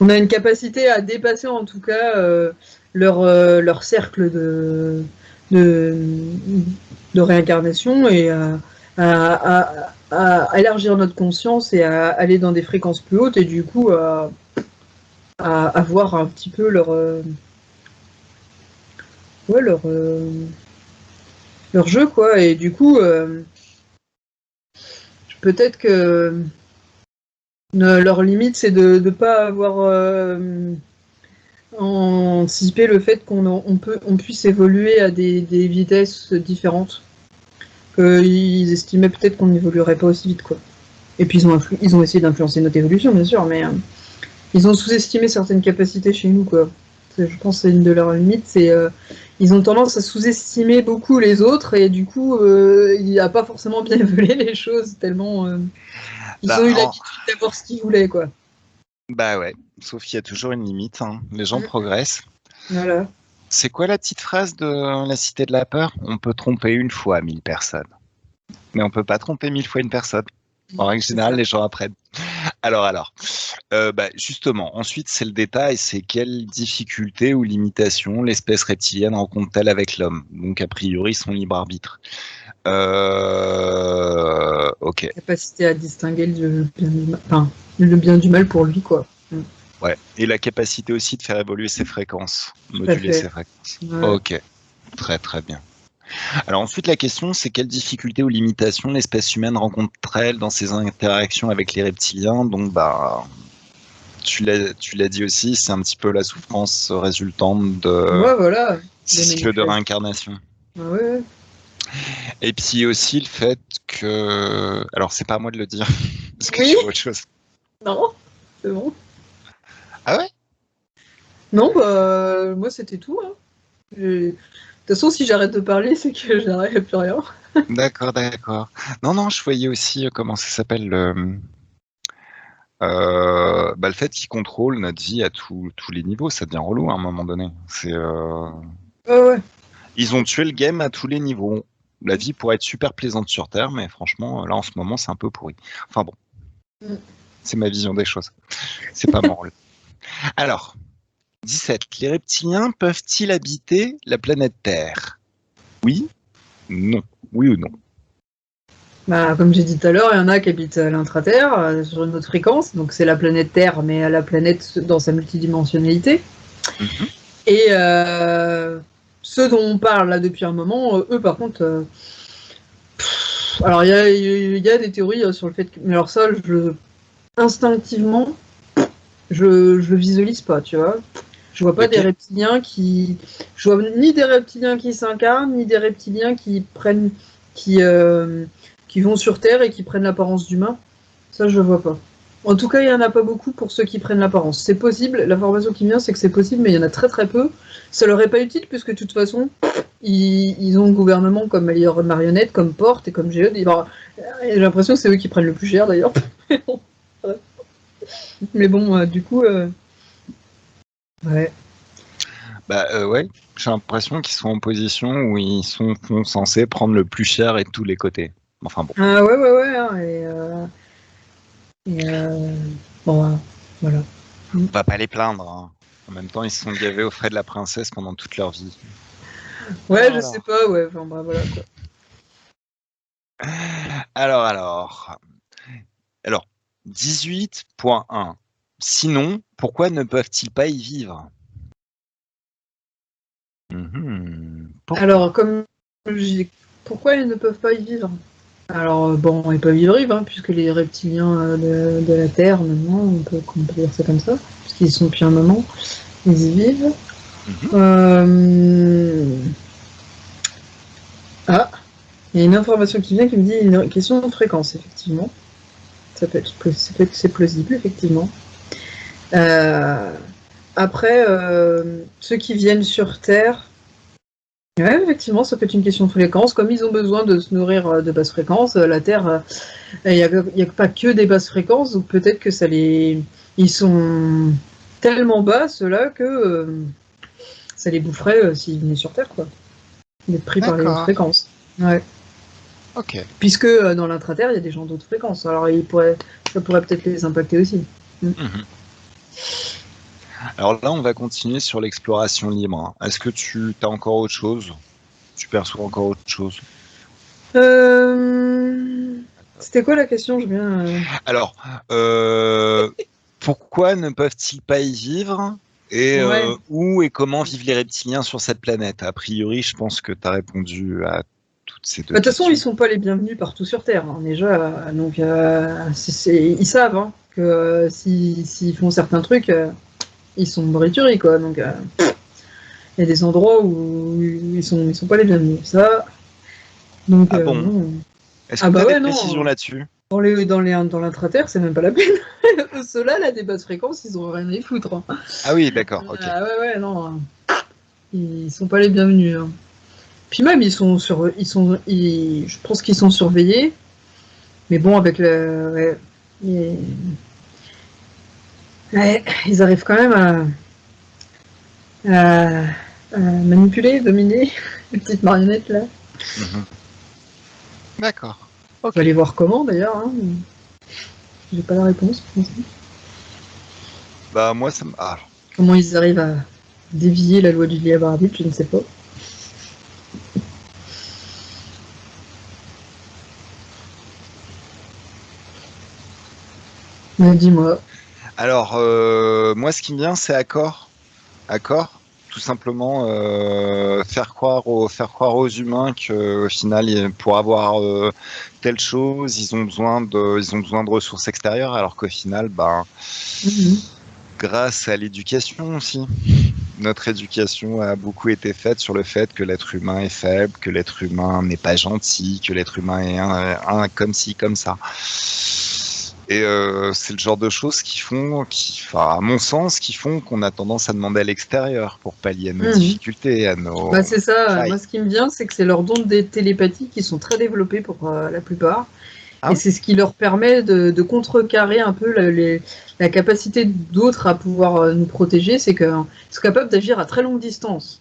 On a une capacité à dépasser en tout cas leur cercle de, de réincarnation et à élargir notre conscience et à aller dans des fréquences plus hautes et du coup à voir un petit peu ouais, leur jeu quoi. Et du coup peut-être que leur limite c'est de ne pas avoir anticipé le fait qu'on puisse évoluer à des vitesses différentes. Qu'ils estimaient peut-être qu'on n'évoluerait pas aussi vite quoi. Et puis ils ont essayé d'influencer notre évolution bien sûr, mais ils ont sous-estimé certaines capacités chez nous quoi. Je pense que c'est une de leurs limites, c'est ils ont tendance à sous-estimer beaucoup les autres et du coup il n'a pas forcément bien évolué les choses tellement ils ont eu l'habitude d'avoir ce qu'ils voulaient quoi. Bah ouais, sauf qu'il y a toujours une limite, hein. Les gens progressent. Voilà. C'est quoi la petite phrase de La Cité de la Peur? On peut tromper une fois 1000 personnes, mais on peut pas tromper 1000 fois une personne. En règle générale, les gens apprennent. Alors, bah, justement, ensuite, c'est le détail, c'est quelles difficultés ou limitations l'espèce reptilienne rencontre-t-elle avec l'homme? Donc, a priori, son libre arbitre. Ok. Capacité à distinguer le bien du mal, enfin, le bien du mal pour lui, quoi. Ouais. Et la capacité aussi de faire évoluer ses fréquences, Tout à moduler fait. ses fréquences. Ouais. Ok. Très très bien. Alors ensuite, la question, c'est quelles difficultés ou limitations l'espèce humaine rencontre-t-elle dans ses interactions avec les reptiliens? Donc, bah, tu l'as dit aussi, c'est un petit peu la souffrance résultante de Ouais, voilà. ces cycles de réincarnation. Ah ouais. Et puis aussi le fait que... Alors, c'est pas à moi de le dire, parce que Oui. tu vois autre chose. Non, c'est bon. Ah ouais? Non, bah, moi, c'était tout. Hein. De toute façon, si j'arrête de parler, c'est que je n'arrive plus rien. D'accord. Non, je voyais aussi, comment ça s'appelle, bah, le fait qu'ils contrôlent notre vie à tous les niveaux, ça devient relou à un moment donné. Ouais. Ils ont tué le game à tous les niveaux. La vie pourrait être super plaisante sur Terre, mais franchement, là, en ce moment, c'est un peu pourri. Enfin bon, c'est ma vision des choses. C'est pas mon rôle. Alors, 17. Les reptiliens peuvent-ils habiter la planète Terre? Oui? Non. Oui ou non? Bah, comme j'ai dit tout à l'heure, il y en a qui habitent à l'intraterre, sur une autre fréquence, donc c'est la planète Terre, mais à la planète dans sa multidimensionnalité. Et ceux dont on parle là depuis un moment, eux par contre, alors il y a des théories sur le fait que, mais alors ça, instinctivement, je le visualise pas, tu vois. Je vois pas des reptiliens je vois ni des reptiliens qui s'incarnent, ni des reptiliens qui vont sur Terre et qui prennent l'apparence d'humains. Ça, je le vois pas. En tout cas, il n'y en a pas beaucoup pour ceux qui prennent l'apparence. C'est possible, l'information qui vient, c'est que c'est possible, mais il y en a très très peu. Ça leur est pas utile, puisque de toute façon, ils ont le gouvernement comme meilleure marionnette, comme porte et comme géode. J'ai l'impression que c'est eux qui prennent le plus cher d'ailleurs. Mais bon, du coup, ouais. Ouais, j'ai l'impression qu'ils sont en position où ils sont censés prendre le plus cher et de tous les côtés. Enfin bon. Ah ouais, hein, bon, voilà. On va pas les plaindre. Hein. En même temps, ils se sont gavés aux frais de la princesse pendant toute leur vie. Ouais, je sais pas, ouais. Enfin, bah, voilà quoi. Alors, 18.1. Sinon, pourquoi ne peuvent-ils pas y vivre? Alors, pourquoi ils ne peuvent pas y vivre? Alors, bon, ils peuvent y vivre, hein, puisque les reptiliens de la Terre, maintenant, on peut dire ça comme ça, puisqu'ils sont depuis un moment, ils y vivent. Ah, il y a une information qui vient qui me dit une question de fréquence, effectivement. C'est plausible, effectivement. Après, ceux qui viennent sur Terre, ouais, effectivement, ça peut être une question de fréquence. Comme ils ont besoin de se nourrir de basses fréquences, la Terre, il n'y a pas que des basses fréquences, donc peut-être que ils sont tellement bas, ceux-là, que ça les boufferait s'ils venaient sur Terre, quoi. D'être pris par les hautes fréquences. Ouais. Ok. Puisque dans l'intraterre, il y a des gens d'autres fréquences. Alors ça pourrait peut-être les impacter aussi. Alors là, on va continuer sur l'exploration libre. Est-ce que tu as encore autre chose? Tu perçois encore autre chose? C'était quoi la question? Je viens. Alors, pourquoi ne peuvent-ils pas y vivre? Et où et comment vivent les reptiliens sur cette planète? A priori, je pense que tu as répondu à toutes ces deux questions. De toute façon, ils sont pas les bienvenus partout sur Terre, hein, déjà. Donc, ils savent hein, que s'ils font certains trucs, ils sont brituris, quoi. Donc, il y a des endroits où ils sont pas les bienvenus. Ça. Donc, ah bon non. Est-ce que tu as des précisions là-dessus? Dans l'intraterre, c'est même pas la peine. Ceux-là, là, des basses fréquences, ils ont rien à y foutre. Hein. Ah oui, d'accord, ok. Ouais, non. Ils sont pas les bienvenus. Hein. Puis même, je pense qu'ils sont surveillés. Mais bon, avec le. Ouais, ils arrivent quand même à manipuler, dominer les petites marionnettes là. D'accord. Okay. On va aller voir comment d'ailleurs. Hein. J'ai pas la réponse. Bah moi ça me. Ah. Comment ils arrivent à dévier la loi du libre arbitre, je ne sais pas. Mais dis-moi. Alors moi ce qui me vient c'est accord. Accord. Tout simplement faire croire aux humains qu'au final pour avoir telle chose ils ont besoin de ressources extérieures alors qu'au final grâce à l'éducation aussi notre éducation a beaucoup été faite sur le fait que l'être humain est faible, que l'être humain n'est pas gentil, que l'être humain est un comme ci comme ça. Et c'est le genre de choses à mon sens, qui font qu'on a tendance à demander à l'extérieur pour pallier à nos difficultés, à nos. Bah c'est ça. Moi, ce qui me vient, c'est que c'est leurs dons de télépathie qui sont très développés pour la plupart. Et c'est ce qui leur permet de contrecarrer un peu la capacité d'autres à pouvoir nous protéger, c'est qu'ils sont capables d'agir à très longue distance.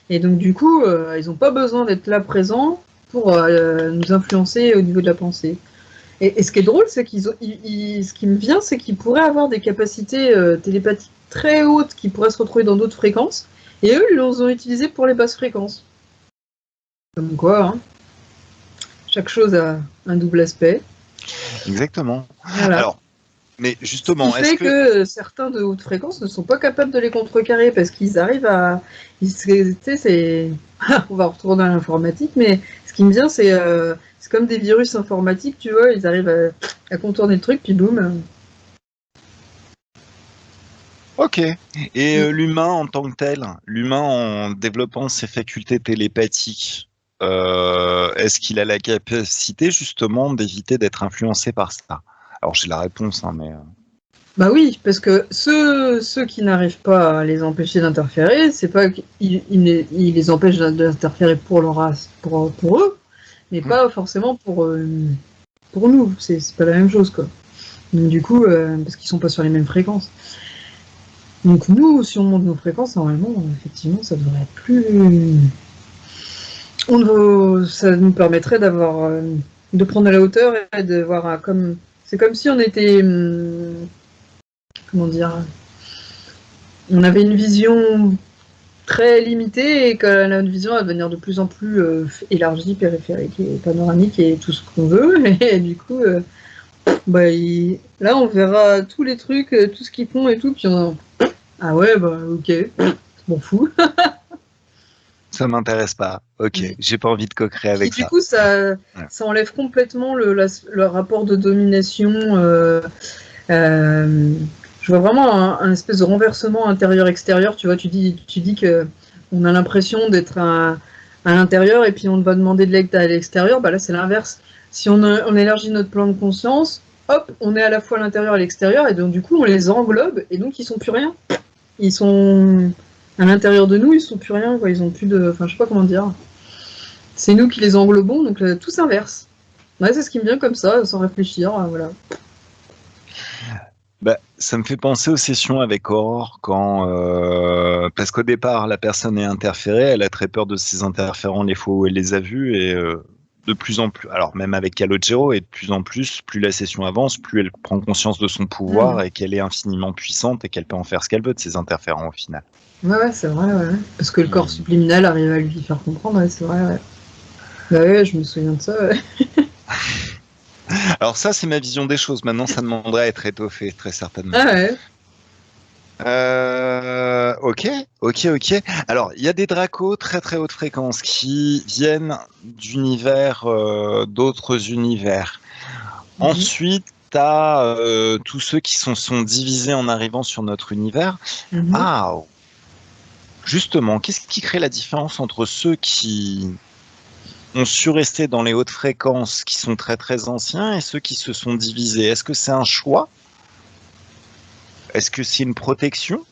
Et donc du coup, ils n'ont pas besoin d'être là présents pour nous influencer au niveau de la pensée. Et ce qui est drôle, c'est ce qui me vient, c'est qu'ils pourraient avoir des capacités télépathiques très hautes qui pourraient se retrouver dans d'autres fréquences, et eux, ils les ont utilisées pour les basses fréquences. Comme quoi, hein. Chaque chose a un double aspect. Exactement. Voilà. Alors, mais justement, ce qui fait que certains de haute fréquence ne sont pas capables de les contrecarrer parce qu'ils arrivent à. On va retourner à l'informatique, mais ce qui me vient, c'est comme des virus informatiques, tu vois, ils arrivent à contourner le truc, puis boum. Ok. Et l'humain en tant que tel, l'humain en développant ses facultés télépathiques, est-ce qu'il a la capacité justement d'éviter d'être influencé par ça? Alors j'ai la réponse, hein, mais. Bah oui, parce que ceux qui n'arrivent pas à les empêcher d'interférer, c'est pas qu'ils ils les empêchent d'interférer pour leur race, pour eux, mais pas forcément pour nous. C'est pas la même chose, quoi. Donc du coup, parce qu'ils sont pas sur les mêmes fréquences. Donc nous, si on monte nos fréquences, normalement, effectivement, ça devrait être plus... Ça nous permettrait d'avoir... de prendre à la hauteur et de voir comme... C'est comme si on était... comment dire, on avait une vision très limitée et que notre vision va devenir de plus en plus élargie, périphérique et panoramique et tout ce qu'on veut. Et du coup, là, on verra tous les trucs, tout ce qu'ils font et tout. Puis ah ouais, ok, je m'en fous. Ça m'intéresse pas. Ok, j'ai pas envie de coquer avec ça. Du coup, ça enlève complètement le rapport de domination. Je vois vraiment un espèce de renversement intérieur-extérieur. Tu vois, tu dis que on a l'impression d'être à l'intérieur et puis on va demander de l'aide à l'extérieur. Bah là, c'est l'inverse. Si on élargit notre plan de conscience, hop, on est à la fois à l'intérieur et à l'extérieur et donc du coup, on les englobe et donc ils sont plus rien. Ils sont à l'intérieur de nous, ils sont plus rien. Quoi. Ils ont plus de, enfin, je sais pas comment dire. C'est nous qui les englobons, donc tout s'inverse. Ouais, c'est ce qui me vient comme ça, sans réfléchir. Voilà. Ça me fait penser aux sessions avec Aurore parce qu'au départ la personne est interférée, elle a très peur de ces interférents les fois où elle les a vus et de plus en plus, alors même avec Calogero et de plus en plus la session avance, plus elle prend conscience de son pouvoir et qu'elle est infiniment puissante et qu'elle peut en faire ce qu'elle veut de ces interférents au final. Ouais, c'est vrai, ouais. Parce que le corps subliminal arrive à lui faire comprendre, ouais, c'est vrai, ouais. Bah ouais, je me souviens de ça, ouais. Alors ça, c'est ma vision des choses. Maintenant, ça demanderait à être étoffé, très certainement. Ah ouais. Ok. Alors, il y a des dracos très très haute fréquence qui viennent d'univers, d'autres univers. Ensuite, t'as tous ceux qui sont divisés en arrivant sur notre univers. Ah, justement, qu'est-ce qui crée la différence entre ceux qui ont su rester dans les hautes fréquences, qui sont très très anciens, et ceux qui se sont divisés? Est-ce que c'est un choix? Est-ce que c'est une protection?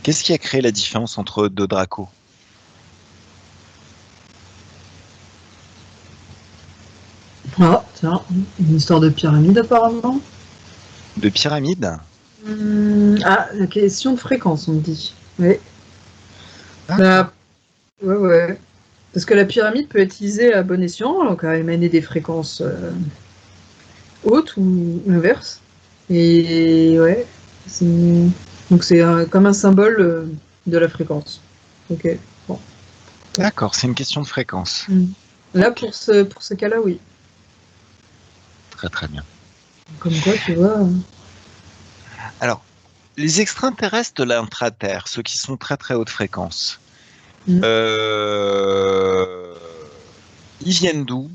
Qu'est-ce qui a créé la différence entre deux dracos? Ah, tiens, une histoire de pyramide apparemment. De pyramide? La question de fréquence, on me dit. Oui. Ouais. Parce que la pyramide peut être utilisée à bon escient, donc à émaner des fréquences hautes ou inverses. Et ouais, donc c'est comme un symbole de la fréquence. Ok, bon. D'accord, c'est une question de fréquence. Là, pour ce cas-là, oui. Très très bien. Comme quoi, tu vois... Alors, les extraterrestres de l'intraterre, ceux qui sont très très haute fréquence, ils viennent d'où?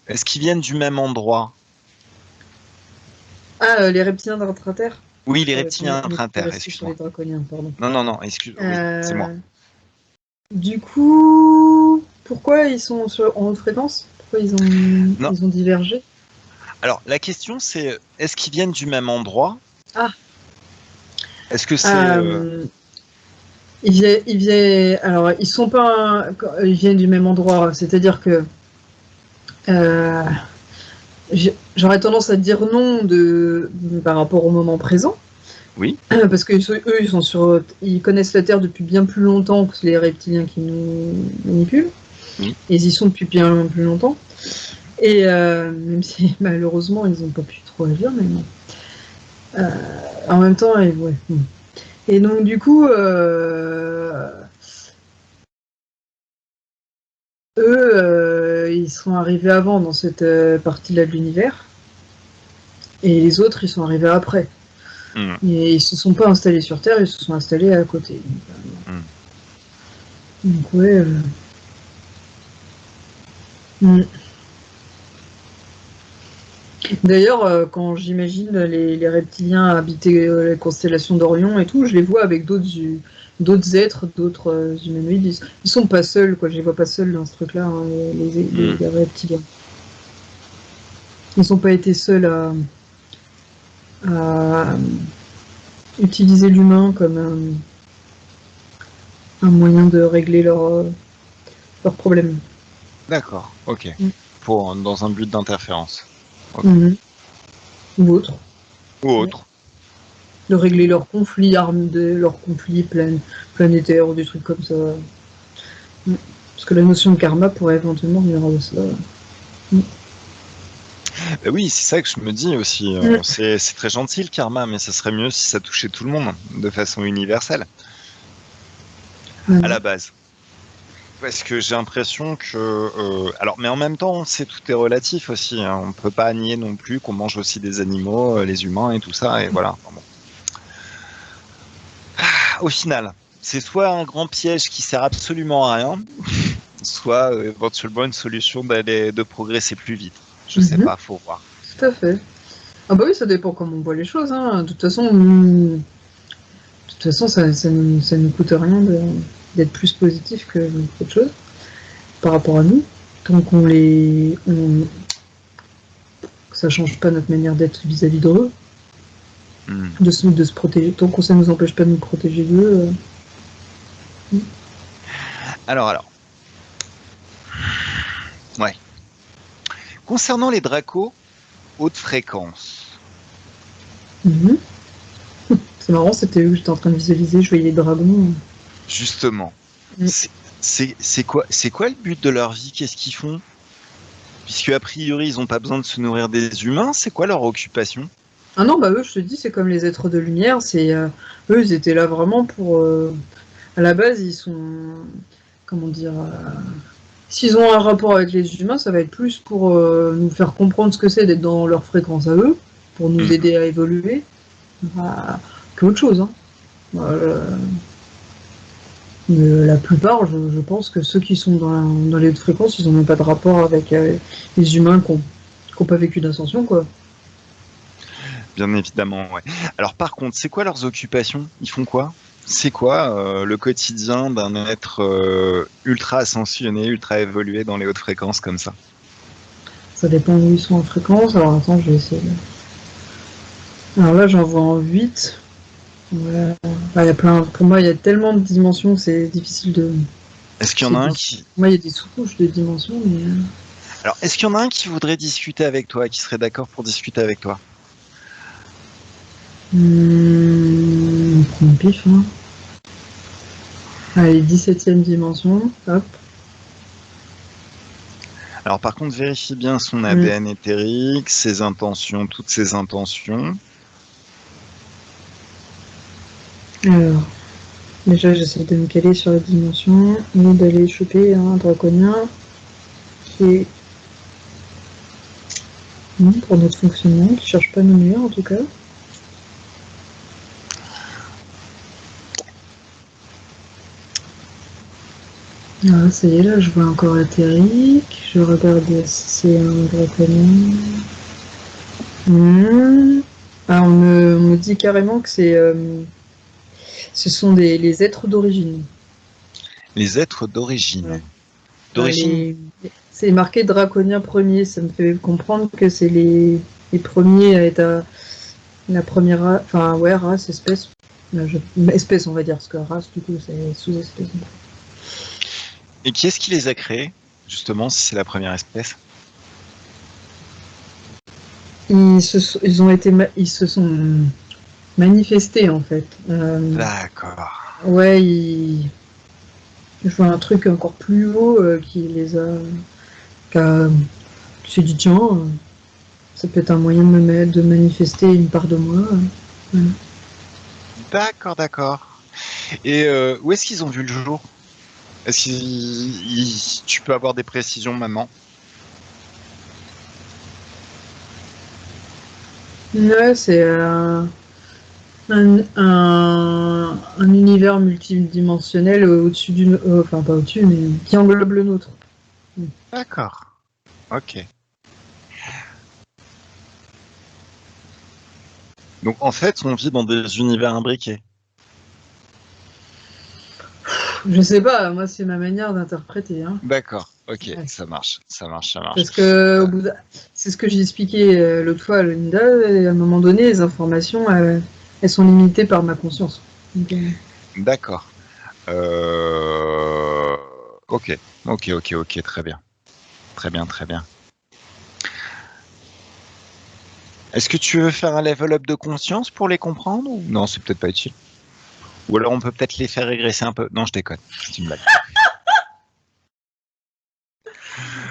Est-ce qu'ils viennent du même endroit? Ah, les reptiliens d'intraterre? Oui, les reptiliens d'intraterre, excuse-moi. Les draconiens, pardon. Non, excuse-moi, oui, c'est moi. Du coup, pourquoi ils sont en haute fréquence? Pourquoi ils ont divergé? Alors, la question c'est, est-ce qu'ils viennent du même endroit? Ah. Est-ce que c'est... Alors, ils sont pas... Ils viennent du même endroit, c'est-à-dire que... J'aurais tendance à dire non par rapport au moment présent. Oui. Parce que eux, ils connaissent la Terre depuis bien plus longtemps que les reptiliens qui nous manipulent. Oui. Et ils y sont depuis bien plus longtemps. Et même si malheureusement, ils n'ont pas pu trop agir, mais bon. En même temps, ouais. Et donc, du coup, eux, ils sont arrivés avant dans cette partie-là de l'univers. Et les autres, ils sont arrivés après. Et ils se sont pas installés sur Terre, ils se sont installés à côté. Donc ouais. D'ailleurs, quand j'imagine les reptiliens habiter la constellation d'Orion et tout, je les vois avec d'autres êtres, d'autres humanoïdes. Ils sont pas seuls, quoi. Je les vois pas seuls dans ce truc-là, hein, les reptiliens. Ils n'ont pas été seuls à utiliser l'humain comme un moyen de régler leurs problèmes. D'accord, ok. Mm. Dans un but d'interférence. Ok. Mhm. Ou autre. Ou autre. De régler leurs conflits leurs conflits planétaires ou des trucs comme ça. Mm. Parce que la notion de karma pourrait éventuellement venir de ça. Mm. Oui, c'est ça que je me dis aussi. Mm. C'est très gentil le karma, mais ça serait mieux si ça touchait tout le monde de façon universelle, à la base. Parce que j'ai l'impression que... alors, mais en même temps, tout est relatif aussi. Hein. On ne peut pas nier non plus qu'on mange aussi des animaux, les humains et tout ça. Et voilà. Enfin, bon. Au final, c'est soit un grand piège qui sert absolument à rien, soit éventuellement une solution de progresser plus vite. Je sais pas, faut voir. Tout à fait. Ah bah oui, ça dépend comment on voit les choses. Hein. De toute façon, ça nous coûte rien d'être plus positif qu'autre chose par rapport à nous. Tant ça change pas notre manière d'être vis-à-vis d'eux, de se protéger. Tant que ça nous empêche pas de nous protéger d'eux. Alors. Ouais. Concernant les dracos, haute fréquence. C'est marrant, c'était où j'étais en train de visualiser, je voyais les dragons. Justement. C'est quoi le but de leur vie? Qu'est-ce qu'ils font? Puisque a priori, ils n'ont pas besoin de se nourrir des humains, c'est quoi leur occupation? Ah non, bah eux, je te dis, c'est comme les êtres de lumière. Eux, ils étaient là vraiment pour. À la base, ils sont. Comment dire. S'ils ont un rapport avec les humains, ça va être plus pour nous faire comprendre ce que c'est d'être dans leur fréquence à eux, pour nous aider à évoluer, qu'autre chose. Hein. La plupart, je pense que ceux qui sont dans les hautes fréquences, ils n'ont même pas de rapport avec les humains qui n'ont pas vécu d'ascension, quoi. Bien évidemment, ouais. Alors par contre, c'est quoi leurs occupations? Ils font quoi? C'est quoi le quotidien d'un être ultra ascensionné, ultra évolué dans les hautes fréquences comme ça? Ça dépend où ils sont en fréquence. Alors attends, je vais essayer. Alors là, j'en vois en 8. Ouais. Bah, y a plein... Pour moi, il y a tellement de dimensions que c'est difficile de... Est-ce qu'il y en a un qui... Moi, il y a des sous-couches de dimensions, mais... Alors, est-ce qu'il y en a un qui voudrait discuter avec toi, qui serait d'accord pour discuter avec toi? Prends le pif, hein. Allez, 17e dimension, hop. Alors par contre, vérifie bien son ADN éthérique, ses intentions, toutes ses intentions. Alors, déjà, j'essaie de me caler sur la dimension et d'aller choper un draconien qui est bon pour notre fonctionnement, qui cherche pas nos nuire en tout cas. Ah, ça y est, là, je vois encore éthérique. Je regarde si c'est un draconien. Ah, on me dit carrément que ce sont les êtres d'origine. Les êtres d'origine. Ouais. D'origine. C'est marqué draconien premier, ça me fait comprendre que c'est les premiers à être la première race, espèce. Espèce, on va dire, parce que race, du coup, c'est sous-espèce. Et qui est-ce qui les a créés, justement, si c'est la première espèce? Ils se sont manifestés, en fait. D'accord. Ouais, je vois un truc encore plus haut qui les a... Qui s'est dit, tiens, ça peut être un moyen de manifester une part de moi. D'accord. Et où est-ce qu'ils ont vu le jour? Est-ce tu peux avoir des précisions maintenant? Ouais, c'est un univers multidimensionnel au-dessus enfin, pas au-dessus, mais qui englobe le nôtre. D'accord. Ok. Donc en fait, on vit dans des univers imbriqués. Je sais pas, moi c'est ma manière d'interpréter. Hein. D'accord, ok, Ouais. ça marche. Parce que c'est ce que j'ai expliqué l'autre fois à Linda, et à un moment donné, les informations, elles sont limitées par ma conscience. Donc, D'accord. Euh, Ok, très bien. Très bien, très bien. Est-ce que tu veux faire un level up de conscience pour les comprendre ou non, c'est peut-être pas utile. Ou alors on peut peut-être les faire régresser un peu. Non, je déconne, c'est une blague.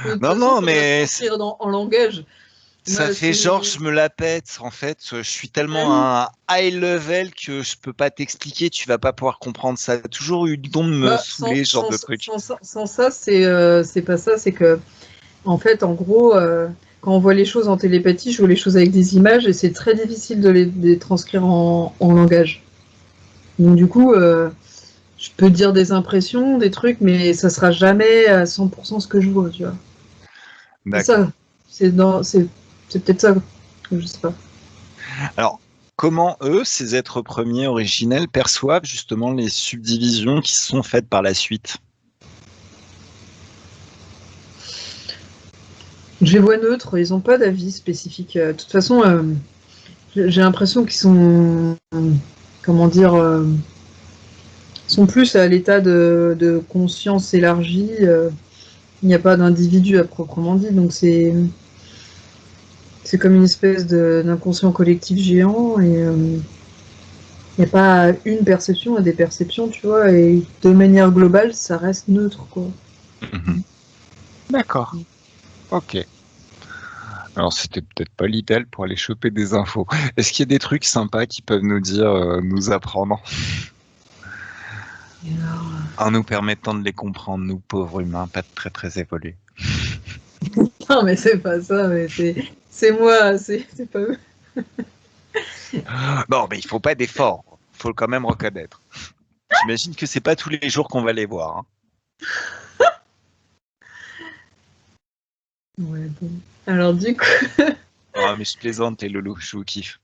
de toute Non, façon, non, il faudra mais transcrire en langage. ça Moi, fait genre je me la pète. En fait, je suis tellement à un high level que je peux pas t'expliquer. Tu vas pas pouvoir comprendre ça. T'as toujours eu le don de me Bah, saouler, ce genre de truc. sans ça, c'est pas ça. C'est que, en fait, en gros, quand on voit les choses en télépathie, je vois les choses avec des images et c'est très difficile de les transcrire en langage. Donc, du coup, je peux dire des impressions, des trucs, mais ça sera jamais à 100% ce que je vois, tu vois. C'est D'accord. ça. C'est peut-être ça. Je sais pas. Alors, comment eux, ces êtres premiers originels, perçoivent justement les subdivisions qui se sont faites par la suite? Je les vois neutres, ils n'ont pas d'avis spécifique. De toute façon, j'ai l'impression qu'ils sont, comment dire, sont plus à l'état de conscience élargie. Il n'y a pas d'individu à proprement dit, donc c'est comme une espèce d'inconscient collectif géant et il n'y a pas une perception, il y a des perceptions, tu vois, et de manière globale, ça reste neutre, quoi. Mhm. D'accord. Ok. Alors, c'était peut-être pas l'idéal pour aller choper des infos. Est-ce qu'il y a des trucs sympas qui peuvent nous dire, nous apprendre, Et alors, en nous permettant de les comprendre, nous pauvres humains, pas très très évolués? non, mais c'est pas ça, mais c'est moi, c'est pas eux. Bon, mais il faut pas d'effort. Faut quand même reconnaître. J'imagine que c'est pas tous les jours qu'on va les voir. Hein. Ouais, bon. Alors, du coup, Ah, mais je plaisante, les loulous, je vous kiffe.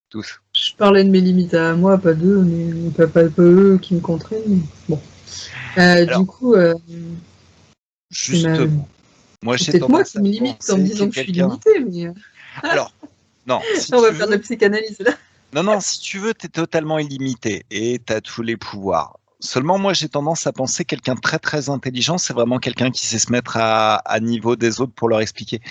Tous. je parlais de mes limites à moi, pas d'eux, mais pas eux qui me contraignent. Mais bon. Du Alors, coup, c'est ma... justement, moi c'est j'ai peut-être moi tendance qui à me limite en me penser que disant que je suis quelqu'un. limitée, mais Alors, non, si on va tu faire de la veux, psychanalyse là. non, si tu veux, t'es totalement illimité et t'as tous les pouvoirs. Seulement, moi, j'ai tendance à penser que quelqu'un de très très intelligent, c'est vraiment quelqu'un qui sait se mettre à niveau des autres pour leur expliquer.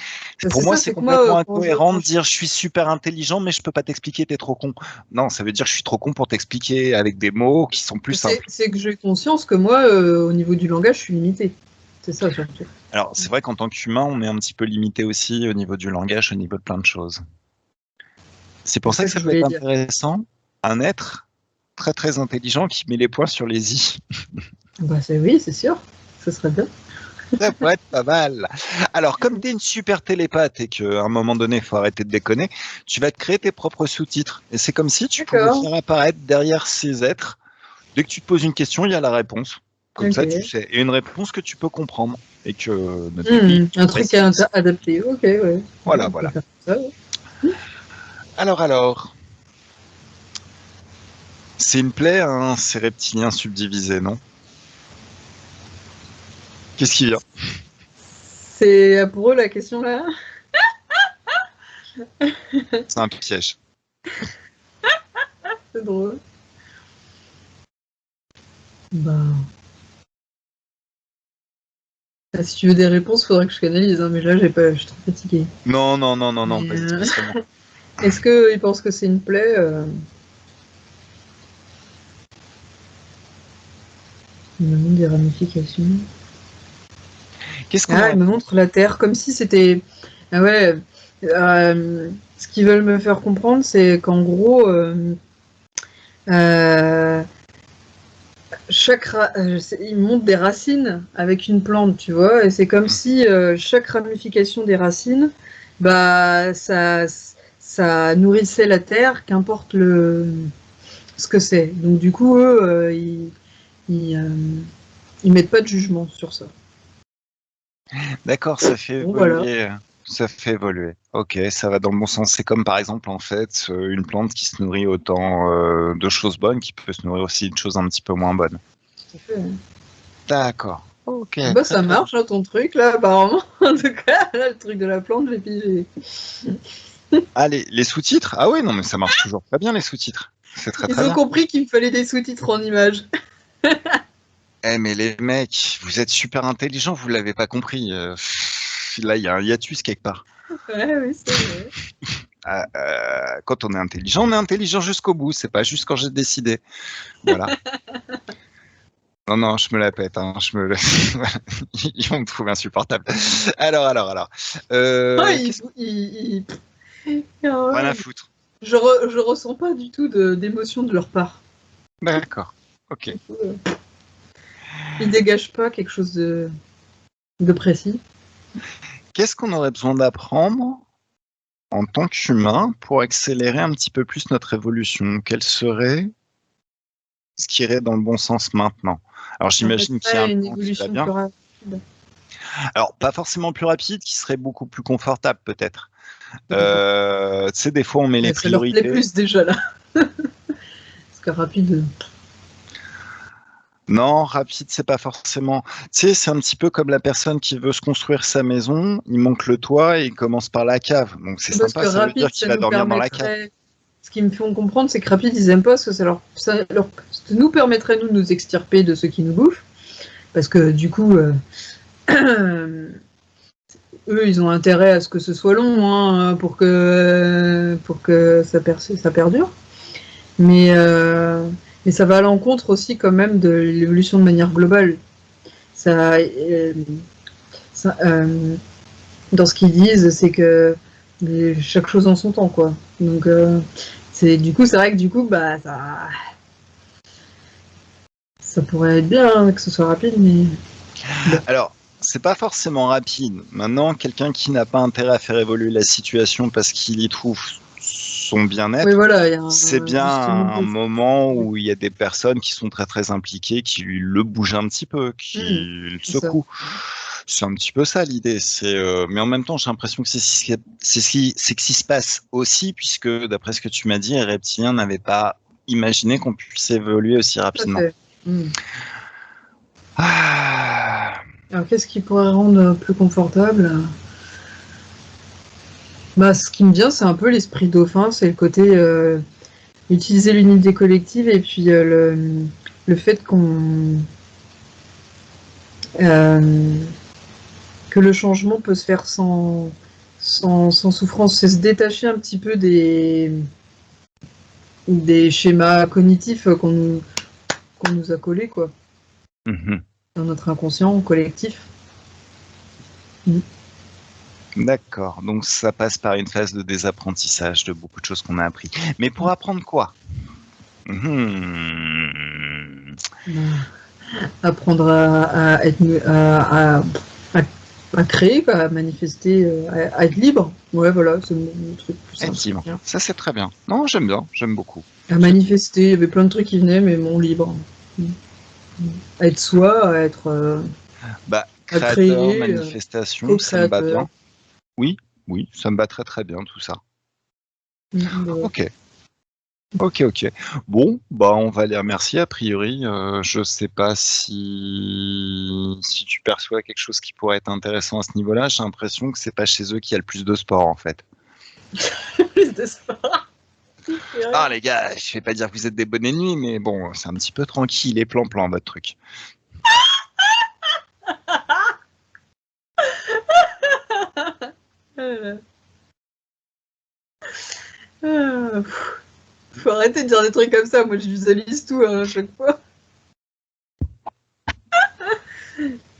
Pour C'est moi, ça, c'est c'est que moi, complètement quand incohérent de dire je suis super intelligent, mais je peux pas t'expliquer, t'es trop con. Non, ça veut dire je suis trop con pour t'expliquer avec des mots qui sont plus simples. c'est que j'ai conscience que moi, au niveau du langage, je suis limitée. C'est ça surtout. Alors, c'est vrai qu'en tant qu'humain, on est un petit peu limité aussi au niveau du langage, au niveau de plein de choses. C'est C'est pour ça ça que que ça je peut être voulais dire. intéressant, un être très très intelligent qui met les points sur les i. Bah oui, c'est sûr. Ça serait bien. Ça pourrait être pas mal. Alors, comme tu es une super télépathe et qu'à un moment donné, il faut arrêter de déconner, tu vas te créer tes propres sous-titres. Et c'est comme si tu pouvais D'accord. faire apparaître derrière ces êtres, dès que tu te poses une question, il y a la réponse. Comme ça, tu Ok. sais. Et une réponse que tu peux comprendre et que notre public Un truc apprécie à aussi. adapter. Ok, ouais. Ouais, Voilà, on peut voilà. faire ça. Ouais. Alors, c'est une plaie, hein, ces reptiliens subdivisés, non? Qu'est-ce qui vient? C'est pour eux la question là. C'est un piège. C'est drôle. Bah, si tu veux des réponses, faudrait que je canalise. Hein, mais là, j'ai pas, je suis trop fatiguée. Non, Mais, pas spécialement. est-ce qu'ils pensent que c'est une plaie Il me montre des ramifications. Qu'est-ce qu'on Ah, aurait il me pu... montre la Terre comme si c'était. Ah ouais. Ce qu'ils veulent me faire comprendre, c'est qu'en gros, euh, ils montrent des racines avec une plante, tu vois, et c'est comme si chaque ramification des racines, bah, ça nourrissait la Terre, qu'importe ce que c'est. Donc du coup, eux, ils, euh, ils mettent pas de jugement sur ça. D'accord, ça fait Bon, voilà. évoluer. Ça fait évoluer. Ok, ça va dans le bon sens. C'est comme par exemple, en fait, une plante qui se nourrit autant de choses bonnes, qui peut se nourrir aussi de choses un petit peu moins bonnes. Tout à fait, hein. D'accord. Ok. Bah, ça marche, hein, ton truc, là, apparemment. En tout cas, là, le truc de la plante, j'ai pigé. Ah, les sous-titres? Ah oui, non, mais ça marche toujours très bien, les sous-titres. C'est très très Ils ont bien. compris qu'il me fallait des sous-titres en images. Eh, mais les mecs, vous êtes super intelligents, vous l'avez pas compris. Là, il y a un hiatus quelque part. Ouais, oui, c'est vrai. Quand on est intelligent jusqu'au bout. C'est pas juste quand j'ai décidé. Voilà. Non, non, je me la pète. Hein, Ils vont me trouver insupportable. Alors. Ah, Rien à ouais. foutre. Je ressens pas du tout d'émotion de leur part. D'accord. Ok. Ils dégagent pas quelque chose de précis. Qu'est-ce qu'on aurait besoin d'apprendre en tant qu'humain pour accélérer un petit peu plus notre évolution? Quel serait ce qui irait dans le bon sens maintenant? Alors j'imagine qu'il y a un Permettrait une plan qui va évolution bien. plus rapide. Alors pas forcément plus rapide, qui serait beaucoup plus confortable peut-être. Peut-être. Tu sais, des fois on met les Ouais, ça leur plaît priorités. plus déjà là. Parce que rapide. Non, rapide, c'est pas forcément. Tu sais, c'est un petit peu comme la personne qui veut se construire sa maison, il manque le toit et il commence par la cave. Donc c'est Parce que sympa, ça veut dire rapide, qu'il ça va nous dormir dans la cave. permettrait. Ce qui me fait comprendre, c'est que rapide, ils aiment pas parce que ça nous permettrait nous de nous extirper de ceux qui nous bouffent. Parce que du coup, eux, ils ont intérêt à ce que ce soit long hein, pour que ça perdure. Mais ça va à l'encontre aussi quand même de l'évolution de manière globale. Ça, ça, dans ce qu'ils disent, c'est que chaque chose en son temps, quoi. Donc, c'est vrai que du coup, bah, ça pourrait être bien hein, que ce soit rapide, mais bon. Alors, c'est pas forcément rapide. Maintenant, quelqu'un qui n'a pas intérêt à faire évoluer la situation parce qu'il y trouve son Oui, bien-être, voilà, il y a c'est bien juste un milieu. moment où il y a des personnes qui sont très très impliquées, qui lui le bougent un petit peu, qui le C'est ça. secouent. C'est un petit peu ça l'idée. Mais en même temps, j'ai l'impression que c'est ce qui se passe aussi, puisque d'après ce que tu m'as dit, les reptiliens n'avaient pas imaginé qu'on puisse évoluer aussi Tout à rapidement. fait. Ah. Alors, qu'est-ce qui pourrait rendre plus confortable? Bah, ce qui me vient, c'est un peu l'esprit dauphin, c'est le côté utiliser l'unité collective et puis le fait euh, que le changement peut se faire sans souffrance. C'est se détacher un petit peu des schémas cognitifs qu'on nous a collés, quoi, Mhm. dans notre inconscient collectif. D'accord, donc ça passe par une phase de désapprentissage de beaucoup de choses qu'on a appris. Mais pour apprendre quoi? Mhm. Apprendre à créer, quoi, à manifester, à être libre. Ouais, voilà, c'est mon truc plus simple. Être libre, ça c'est très bien. Non, j'aime bien, j'aime beaucoup. À manifester, il y avait plein de trucs qui venaient, mais mon libre. À être soi, à être. Bah, À créateur, créer, manifestation, ça me va co-créateur. bien. Oui, oui, ça me va très très bien tout ça. Voilà. Ok, ok. Bon, bah on va les remercier a priori. Je sais pas si tu perçois quelque chose qui pourrait être intéressant à ce niveau-là. J'ai l'impression que c'est pas chez eux qu'il y a le plus de sport en fait. Plus de sport. Ah les gars, je vais pas dire que vous êtes des bonnes nuits, mais bon, c'est un petit peu tranquille et plan-plan votre truc. Faut arrêter de dire des trucs comme ça, moi je visualise tout hein, à chaque fois.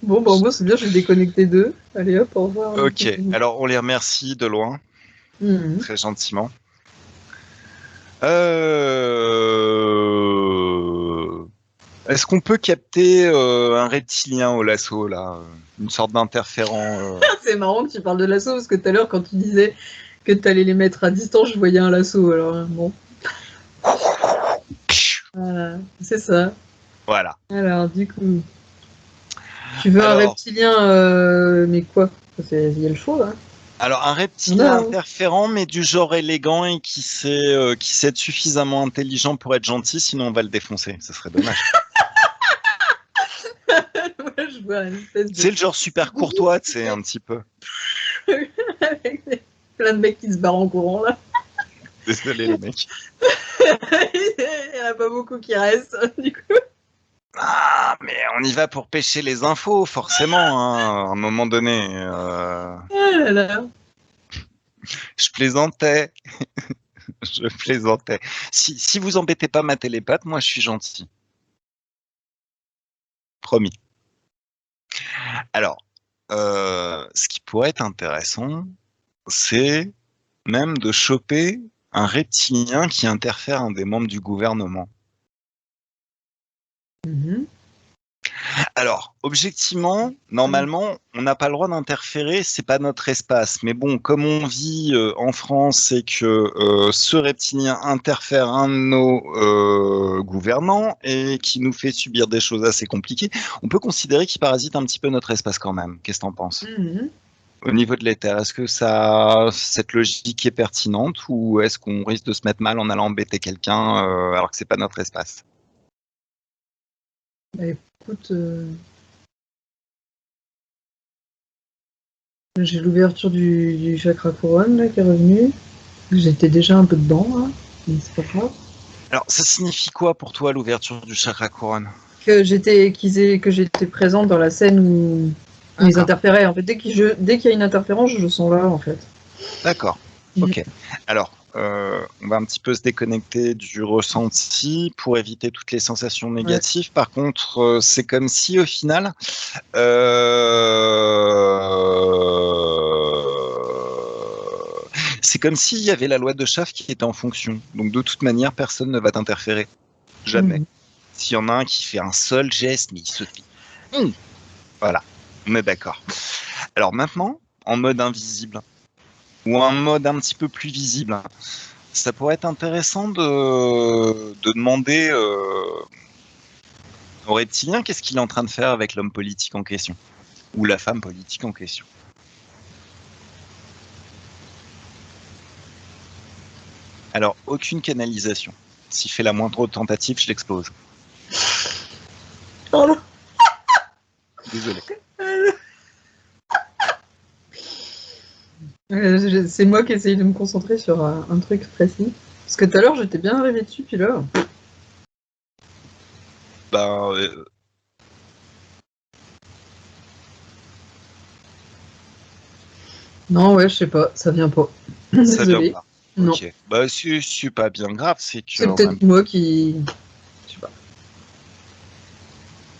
Bon, bah moi c'est bien, j'ai déconnecté d'eux. Allez hop, au revoir. Ok, alors on les remercie de loin, Mhm. très gentiment. Est-ce qu'on peut capter un reptilien au lasso là, une sorte d'interférent C'est marrant que tu parles de lasso parce que tout à l'heure quand tu disais que tu allais les mettre à distance, je voyais un lasso. Alors bon, c'est ça. Voilà. Alors du coup, tu veux un Alors, reptilien, mais quoi? Il y a le choix là. alors un On a, reptilien hein. interférent, mais du genre élégant et qui sait être suffisamment intelligent pour être gentil, sinon on va le défoncer. Ce serait dommage. Je vois une espèce de... C'est le genre super courtois, tu sais, un petit peu. Avec plein de mecs qui se barrent en courant, là. Désolé, les mecs. Il n'y en a pas beaucoup qui restent, du coup. Ah, mais on y va pour pêcher les infos, forcément, hein, à un moment donné. Ah là là. Je plaisantais. Je plaisantais. Si vous embêtez pas ma télépathe, moi, je suis gentil. Promis. Alors, ce qui pourrait être intéressant, c'est même de choper un reptilien qui interfère un des membres du gouvernement. Mhm. Alors, objectivement, normalement, on n'a pas le droit d'interférer, c'est pas notre espace. Mais bon, comme on vit en France et que ce reptilien interfère un de nos gouvernants et qui nous fait subir des choses assez compliquées, on peut considérer qu'il parasite un petit peu notre espace quand même. Qu'est-ce que t'en penses? Mhm. Au niveau de l'éther, est-ce que cette logique est pertinente ou est-ce qu'on risque de se mettre mal en allant embêter quelqu'un alors que c'est pas notre espace? Bah, écoute, j'ai l'ouverture du chakra couronne là, qui est revenue. J'étais déjà un peu dedans, là, mais c'est pas grave. Alors, ça signifie quoi pour toi l'ouverture du chakra couronne? Que j'étais présente dans la scène où ils D'accord, interféraient. En fait, dès qu'il y a une interférence, je sens là, en fait. d'accord. Ok. Alors, on va un petit peu se déconnecter du ressenti pour éviter toutes les sensations Ouais. négatives. Par contre, c'est comme si au final, c'est comme s'il y avait la loi de Schaff qui était en fonction. Donc de toute manière, personne ne va t'interférer. Jamais. Mhm. S'il y en a un qui fait un seul geste, mais il se fait. Voilà, on est d'accord. Alors maintenant, en mode invisible, ou un mode un petit peu plus visible, ça pourrait être intéressant de demander au reptilien qu'est-ce qu'il est en train de faire avec l'homme politique en question, ou la femme politique en question. Alors, aucune canalisation. S'il fait la moindre tentative, je l'explose. Pardon. Désolé. C'est moi qui essaye de me concentrer sur un truc précis. Parce que tout à l'heure, j'étais bien arrivé dessus, puis là... Ben, Non, ouais, je sais pas, ça vient pas. ça vient Désolée. pas. Non. Ok. Bah, c'est pas bien grave, c'est que C'est en même peut-être moi qui... Je sais pas.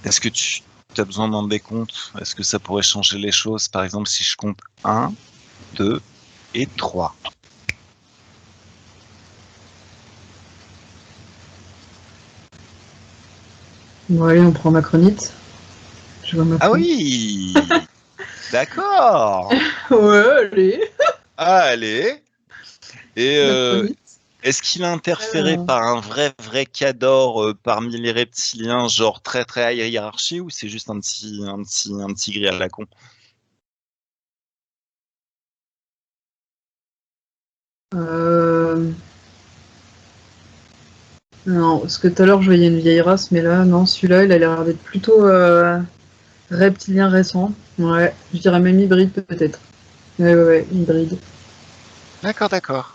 est-ce que tu as besoin d'un décompte? Est-ce que ça pourrait changer les choses? Par exemple, si je compte 1, 2 et 3. Bon, allez, on prend Macronite. Je vois Ah Macron. oui! D'accord! Ouais, allez. Allez! Et Macronite. est-ce qu'il a interféré Alors, par un vrai cador parmi les reptiliens, genre très high hiérarchie, ou c'est juste un petit gris à la con? euh... Non, parce que tout à l'heure, je voyais une vieille race, mais là, non, celui-là, il a l'air d'être plutôt reptilien récent. Ouais, je dirais même hybride, peut-être. Ouais, hybride. D'accord.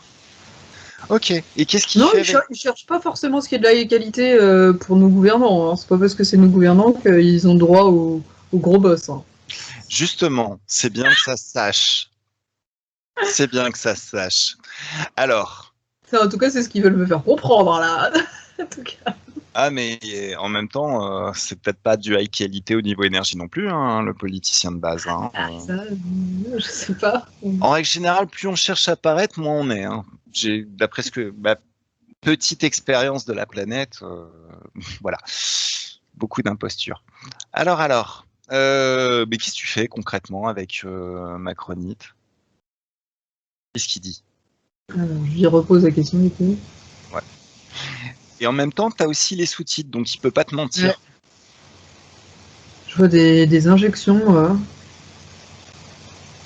Ok. Et qu'est-ce qu'il Non, fait avec... ils cherchent pas forcément ce qui est de la égalité pour nos gouvernants, hein. C'est pas parce que c'est nos gouvernants qu'ils ont droit au gros boss, hein. Justement, c'est bien que ça se sache. C'est bien que ça se sache. Alors, En tout cas, c'est ce qu'ils veulent me faire comprendre, là. En tout cas. ah mais en même temps, c'est peut-être pas du high qualité au niveau énergie non plus, hein, le politicien de base. Hein. Ah, ça, je sais pas. En règle générale, plus on cherche à paraître, moins on est. Hein. D'après ce que ma petite expérience de la planète, voilà, beaucoup d'imposture. Alors, mais qu'est-ce que tu fais concrètement avec Macronite? Qu'est-ce qu'il dit? Alors, je lui repose la question, du coup. Ouais. Et en même temps, tu as aussi les sous-titres, donc il peut pas te Ouais. mentir. Je vois des injections.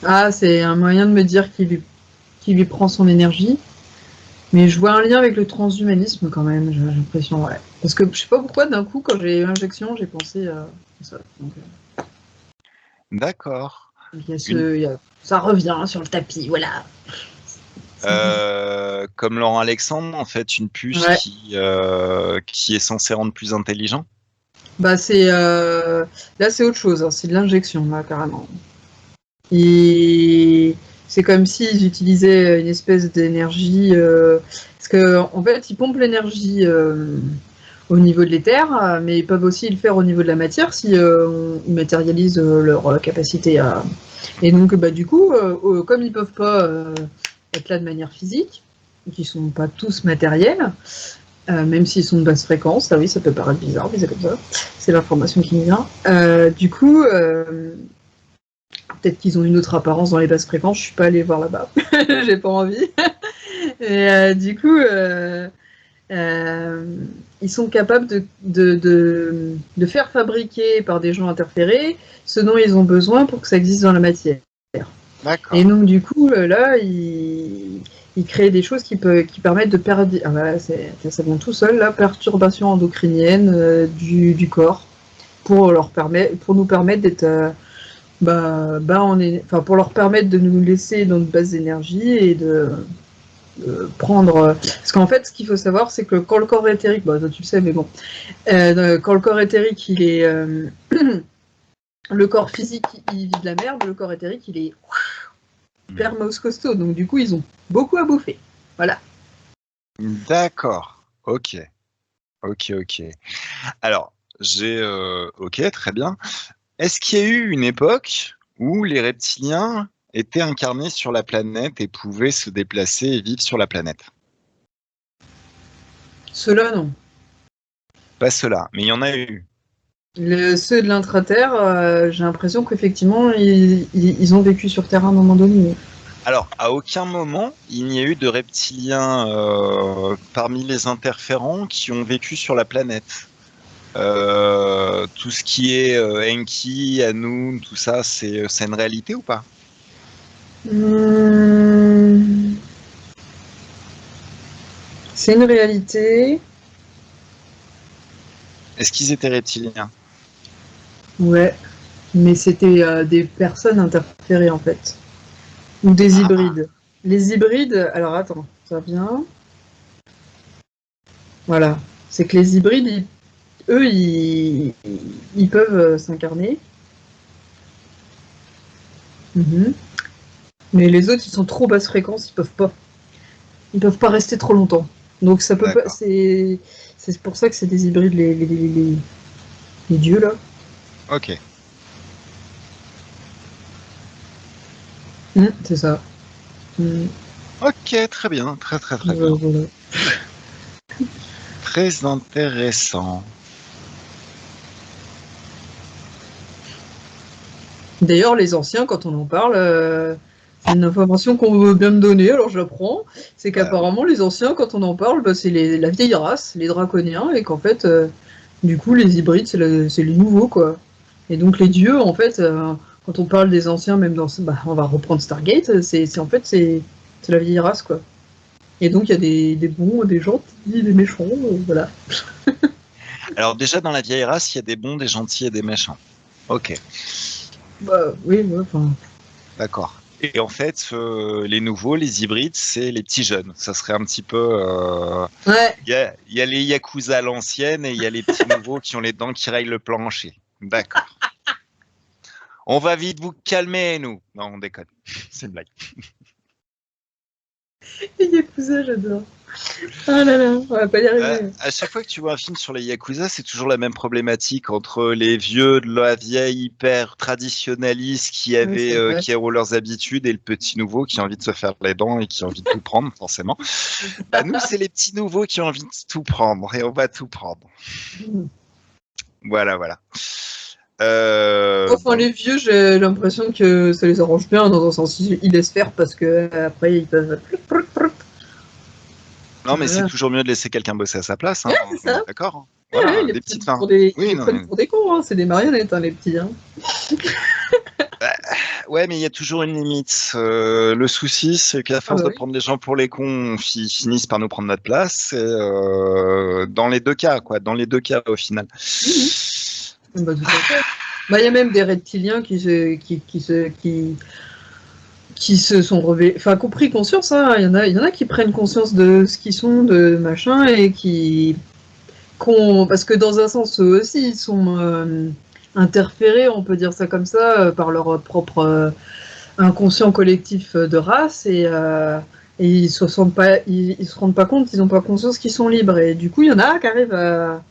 Ah, c'est un moyen de me dire qu'il lui prend son énergie. Mais je vois un lien avec le transhumanisme quand même, j'ai l'impression, ouais. Parce que je sais pas pourquoi, d'un coup, quand j'ai eu l'injection, j'ai pensé à ça. Donc, D'accord. Ça revient sur le tapis, voilà. Comme Laurent Alexandre, en fait, une puce Ouais. qui est censée rendre plus intelligent. Bah là c'est autre chose, hein. C'est de l'injection là carrément. Et c'est comme s'ils utilisaient une espèce d'énergie, parce que en fait ils pompent l'énergie au niveau de l'éther, mais ils peuvent aussi le faire au niveau de la matière si ils matérialisent leur capacité à. Et donc bah du coup, comme ils peuvent pas être là de manière physique, donc ils sont pas tous matériels. Même s'ils sont de basse fréquence, ah oui, ça peut paraître bizarre, mais c'est comme ça. C'est l'information qui me vient. Du coup, peut-être qu'ils ont une autre apparence dans les basses fréquences. Je suis pas allée voir là-bas. J'ai pas envie. Et du coup, ils sont capables de faire fabriquer par des gens interférés ce dont ils ont besoin pour que ça existe dans la matière. D'accord. Et donc du coup, là, il crée des choses qui permettent de perdre. Ah bah, ça vient tout seul, la perturbation endocrinienne du corps pour nous permettre d'être pour leur permettre de nous laisser dans notre base d'énergie et de prendre. Parce qu'en fait, ce qu'il faut savoir, c'est que quand le corps éthérique, toi tu le sais, mais bon, quand le corps éthérique, il est le corps physique, il vit de la merde, le corps éthérique, il est hyper mouse costaud, donc du coup ils ont beaucoup à bouffer. Voilà. D'accord. Ok. Alors, ok, très bien. Est-ce qu'il y a eu une époque où les reptiliens étaient incarnés sur la planète et pouvaient se déplacer et vivre sur la planète? Ceux-là, non. Pas cela, mais il y en a eu. Ceux de l'intraterre, j'ai l'impression qu'effectivement ils ont vécu sur Terre à un moment donné. Alors, à aucun moment, il n'y a eu de reptiliens parmi les interférents qui ont vécu sur la planète. Tout ce qui est Enki, Anoun, tout ça, c'est une réalité ou pas? C'est une réalité. Est-ce qu'ils étaient reptiliens? Ouais, mais c'était des personnes interférées en fait. Ou des hybrides. Les hybrides, alors attends, ça vient. Voilà. C'est que les hybrides, ils peuvent s'incarner. Mais les autres, ils sont trop basse fréquence, ils peuvent pas. Ils peuvent pas rester trop longtemps. Donc ça peut pas. C'est pour ça que c'est des hybrides, les dieux là. Ok. C'est ça. Ok, très bien, très bien. Voilà. Très intéressant. D'ailleurs, les anciens, quand on en parle, c'est une information qu'on veut bien me donner, alors je la prends. C'est qu'apparemment, les anciens, quand on en parle, c'est la vieille race, les draconiens, et qu'en fait, du coup, les hybrides, c'est les nouveaux, quoi. Et donc, les dieux, en fait, quand on parle des anciens, même dans. On va reprendre Stargate, c'est en fait, c'est la vieille race, quoi. Et donc, il y a des bons, des gentils, des méchants, voilà. Alors, déjà, dans la vieille race, il y a des bons, des gentils et des méchants. Ok. Bah, oui, enfin. D'accord. Et en fait, les nouveaux, les hybrides, c'est les petits jeunes. Ça serait un petit peu. Ouais. Il y a les Yakuza à l'ancienne et il y a les petits nouveaux qui ont les dents qui rayent le plancher. D'accord. On va vite vous calmer, nous. Non, on déconne. C'est une blague. Les Yakuza, j'adore. Ah là là, on va pas y arriver. À chaque fois que tu vois un film sur les Yakuza, c'est toujours la même problématique entre les vieux de la vieille hyper traditionnalistes qui ont leurs habitudes et le petit nouveau qui a envie de se faire les dents et qui a envie de tout prendre, forcément. Bah, nous, c'est les petits nouveaux qui ont envie de tout prendre et on va tout prendre. Voilà. Enfin, les vieux, j'ai l'impression que ça les arrange bien, dans un sens, ils laissent faire parce que après ils peuvent. Non, mais c'est toujours mieux de laisser quelqu'un bosser à sa place. Hein. Ouais, c'est ça. D'accord. Voilà, les des petits petites fins. pour des cons, hein. C'est des marionnettes, hein, les petits. Hein. Ouais, mais il y a toujours une limite. Le souci, c'est qu'à force de prendre les gens pour les cons, ils finissent par nous prendre notre place. Et, dans les deux cas, quoi. Dans les deux cas, au final. Bah, tout à fait. Bah, il y a même des reptiliens qui se sont révélés, enfin, qui ont pris conscience, hein. Il y en a qui prennent conscience de ce qu'ils sont, de machin, et parce que dans un sens, eux aussi, ils sont interférés, on peut dire ça comme ça, par leur propre inconscient collectif de race, et ils se rendent pas compte, ils n'ont pas conscience qu'ils sont libres. Et du coup, il y en a qui arrivent à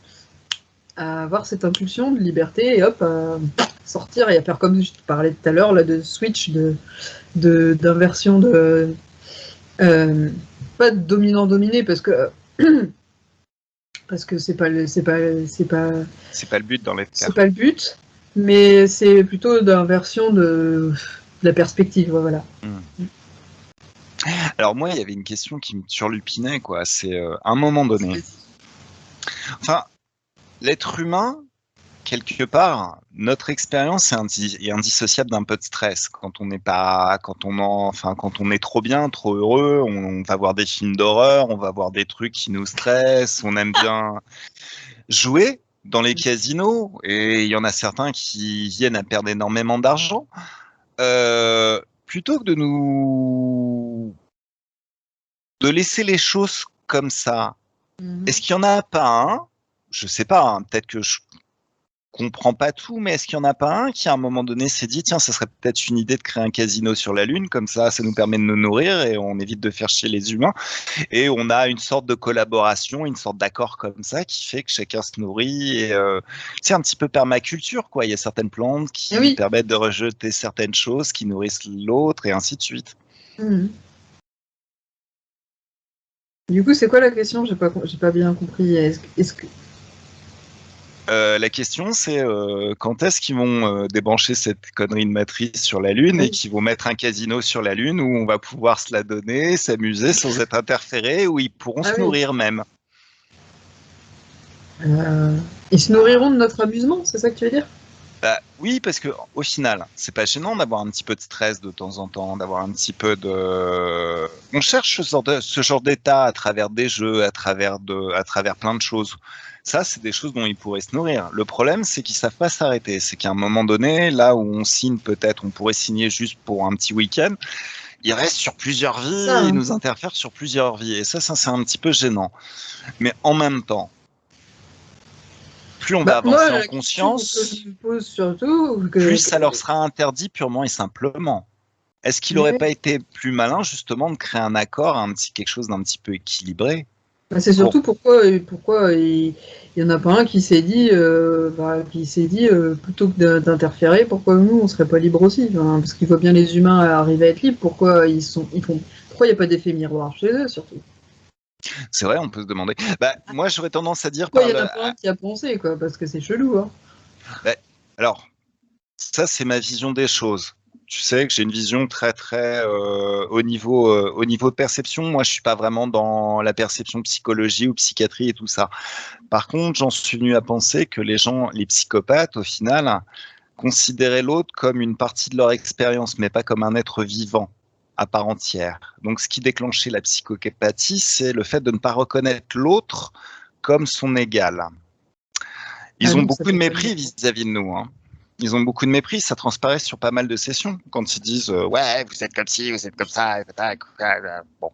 avoir cette impulsion de liberté et hop, à sortir et à faire comme je te parlais tout à l'heure, là, de switch, d'inversion pas de dominant-dominé, parce que c'est pas le but dans les c'est pas le but, mais c'est plutôt d'inversion de la perspective, voilà. Alors moi, il y avait une question qui me surlupinait, quoi. C'est à un moment donné. Enfin, l'être humain, quelque part, notre expérience est indissociable d'un peu de stress. Quand on est trop bien, trop heureux, on va voir des films d'horreur, on va voir des trucs qui nous stressent, on aime bien jouer dans les casinos, et il y en a certains qui viennent à perdre énormément d'argent. Plutôt que de laisser les choses comme ça, est-ce qu'il y en a pas un, je sais pas, hein, peut-être que je comprends pas tout, mais est-ce qu'il y en a pas un qui à un moment donné s'est dit, tiens, ça serait peut-être une idée de créer un casino sur la Lune, comme ça nous permet de nous nourrir et on évite de faire chier les humains, et on a une sorte de collaboration, une sorte d'accord comme ça qui fait que chacun se nourrit, et c'est un petit peu permaculture, quoi. Il y a certaines plantes qui permettent de rejeter certaines choses qui nourrissent l'autre, et ainsi de suite. Du coup, c'est quoi la question? J'ai pas bien compris. Est-ce que la question, c'est quand est-ce qu'ils vont débrancher cette connerie de matrice sur la Lune et qu'ils vont mettre un casino sur la Lune où on va pouvoir se la donner, s'amuser sans être interféré, où ils pourront se nourrir même. Ils se nourriront de notre amusement, c'est ça que tu veux dire? Bah, oui, parce que au final, c'est pas gênant d'avoir un petit peu de stress de temps en temps, d'avoir un petit peu de. On cherche ce genre d'état à travers des jeux, à travers plein de choses. Ça, c'est des choses dont ils pourraient se nourrir. Le problème, c'est qu'ils savent pas s'arrêter. C'est qu'à un moment donné, là où on signe, peut-être, on pourrait signer juste pour un petit week-end. Ils restent sur plusieurs vies, ils nous interfèrent sur plusieurs vies. Et ça, c'est un petit peu gênant. Mais en même temps, plus on va avancer en conscience, plus ça leur sera interdit purement et simplement. Est-ce qu'il n'aurait pas été plus malin justement de créer un accord, quelque chose d'un petit peu équilibré? C'est surtout pourquoi il y en a pas un qui s'est dit, plutôt que d'interférer, pourquoi nous on serait pas libres aussi, parce qu'ils voient bien les humains arriver à être libres, pourquoi il n'y a pas d'effet miroir chez eux surtout? C'est vrai, on peut se demander. Moi, j'aurais tendance à dire. Pourquoi il y en a pas un qui a pensé, quoi, parce que c'est chelou, hein. Alors, ça, c'est ma vision des choses. Tu sais que j'ai une vision très très au niveau de perception. Moi, je suis pas vraiment dans la perception psychologie ou psychiatrie et tout ça. Par contre, j'en suis venu à penser que les psychopathes, au final, considéraient l'autre comme une partie de leur expérience, mais pas comme un être vivant à part entière. Donc, ce qui déclenchait la psychopathie, c'est le fait de ne pas reconnaître l'autre comme son égal. Ils ont beaucoup de mépris vis-à-vis de nous, hein. Ils ont beaucoup de mépris, ça transparaît sur pas mal de sessions, quand ils disent ouais, vous êtes comme ci, vous êtes comme ça, bon.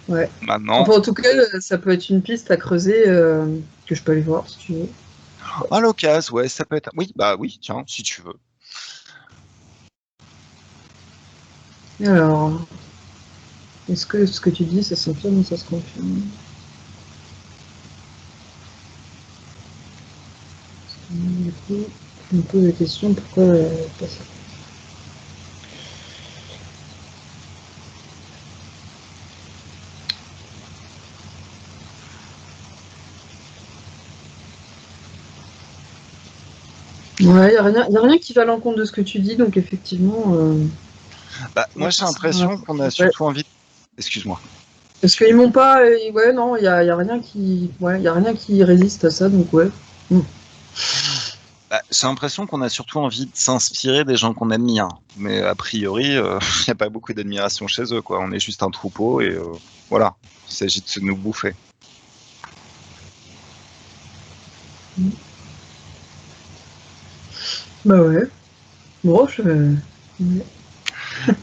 Ouais. Maintenant. Enfin, en tout cas, ça peut être une piste à creuser, que je peux aller voir si tu veux. À l'occasion, ouais, ça peut être. Oui, oui, tiens, si tu veux. Alors, est-ce que ce que tu dis, ça s'infirme ou ça se confirme? Du coup, je me pose la question, pourquoi pas ça? Ouais, il n'y a rien qui va à l'encontre de ce que tu dis, donc effectivement. Moi, j'ai l'impression qu'on a surtout envie. Excuse-moi. Parce qu'ils m'ont pas. Ouais, non, il y a rien qui. Ouais, il y a rien qui résiste à ça, donc ouais. J'ai l'impression qu'on a surtout envie de s'inspirer des gens qu'on admire. Mais a priori, il n'y a pas beaucoup d'admiration chez eux, quoi. On est juste un troupeau et voilà. Il s'agit de nous bouffer. Bah ouais. Bon,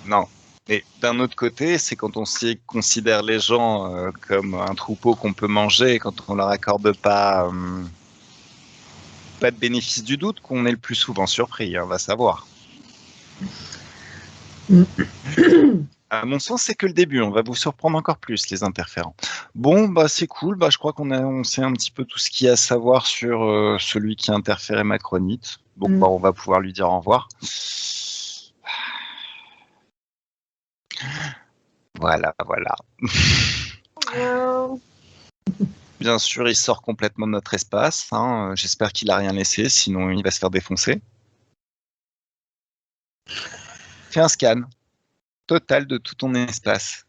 Non. Et d'un autre côté, c'est quand on considère les gens comme un troupeau qu'on peut manger, et quand on leur accorde pas de bénéfice du doute, qu'on est le plus souvent surpris, on va savoir. À mon sens, c'est que le début. On va vous surprendre encore plus, les interférents. Bon, bah c'est cool. Bah, je crois on sait un petit peu tout ce qu'il y a à savoir sur celui qui a interféré Macronite. Donc, bah, on va pouvoir lui dire au revoir. Voilà. Bien sûr, il sort complètement de notre espace. Hein. J'espère qu'il a rien laissé, sinon il va se faire défoncer. Fais un scan total de tout ton espace.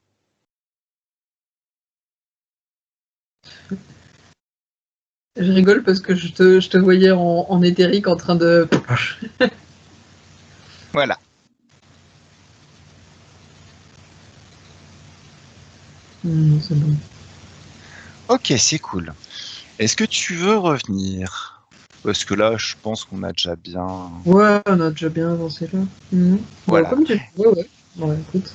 Je rigole parce que je te voyais en éthérique en train de... Voilà. C'est bon. Ok, c'est cool. Est-ce que tu veux revenir? Parce que là, je pense qu'on a déjà bien... Ouais, on a déjà bien avancé là. Voilà. Bon, comme tu le ouais. Ouais, écoute.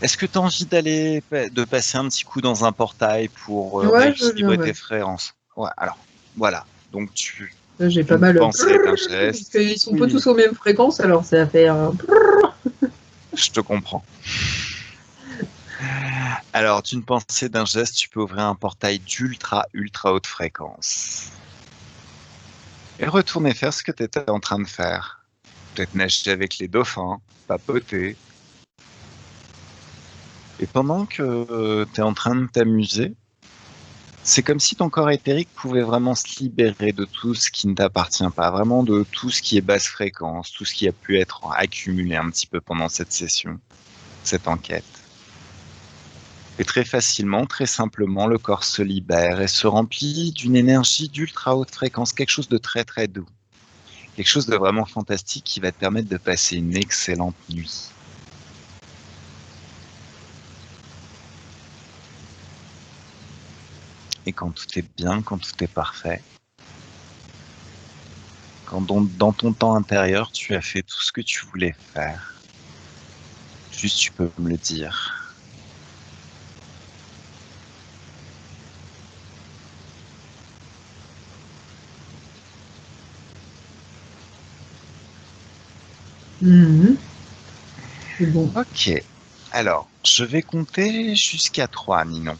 Est-ce que tu as envie de passer un petit coup dans un portail pour rééquilibrer tes fréquences? Ouais, alors, voilà. Donc, là, j'ai pas mal... pensée d'un geste. Parce qu'ils sont pas tous aux mêmes fréquences, alors ça va faire... Je te comprends. Alors, d'une pensée d'un geste, tu peux ouvrir un portail d'ultra haute fréquence. Et retourner faire ce que tu étais en train de faire. Peut-être nager avec les dauphins, papoter. Et pendant que tu es en train de t'amuser, c'est comme si ton corps éthérique pouvait vraiment se libérer de tout ce qui ne t'appartient pas, vraiment de tout ce qui est basse fréquence, tout ce qui a pu être accumulé un petit peu pendant cette session, cette enquête. Et très facilement, très simplement, le corps se libère et se remplit d'une énergie d'ultra haute fréquence, quelque chose de très très doux. Quelque chose de vraiment fantastique qui va te permettre de passer une excellente nuit. Et quand tout est bien, quand tout est parfait, quand dans ton temps intérieur, tu as fait tout ce que tu voulais faire, juste tu peux me le dire. C'est bon. Ok, alors je vais compter jusqu'à 3, Ninon.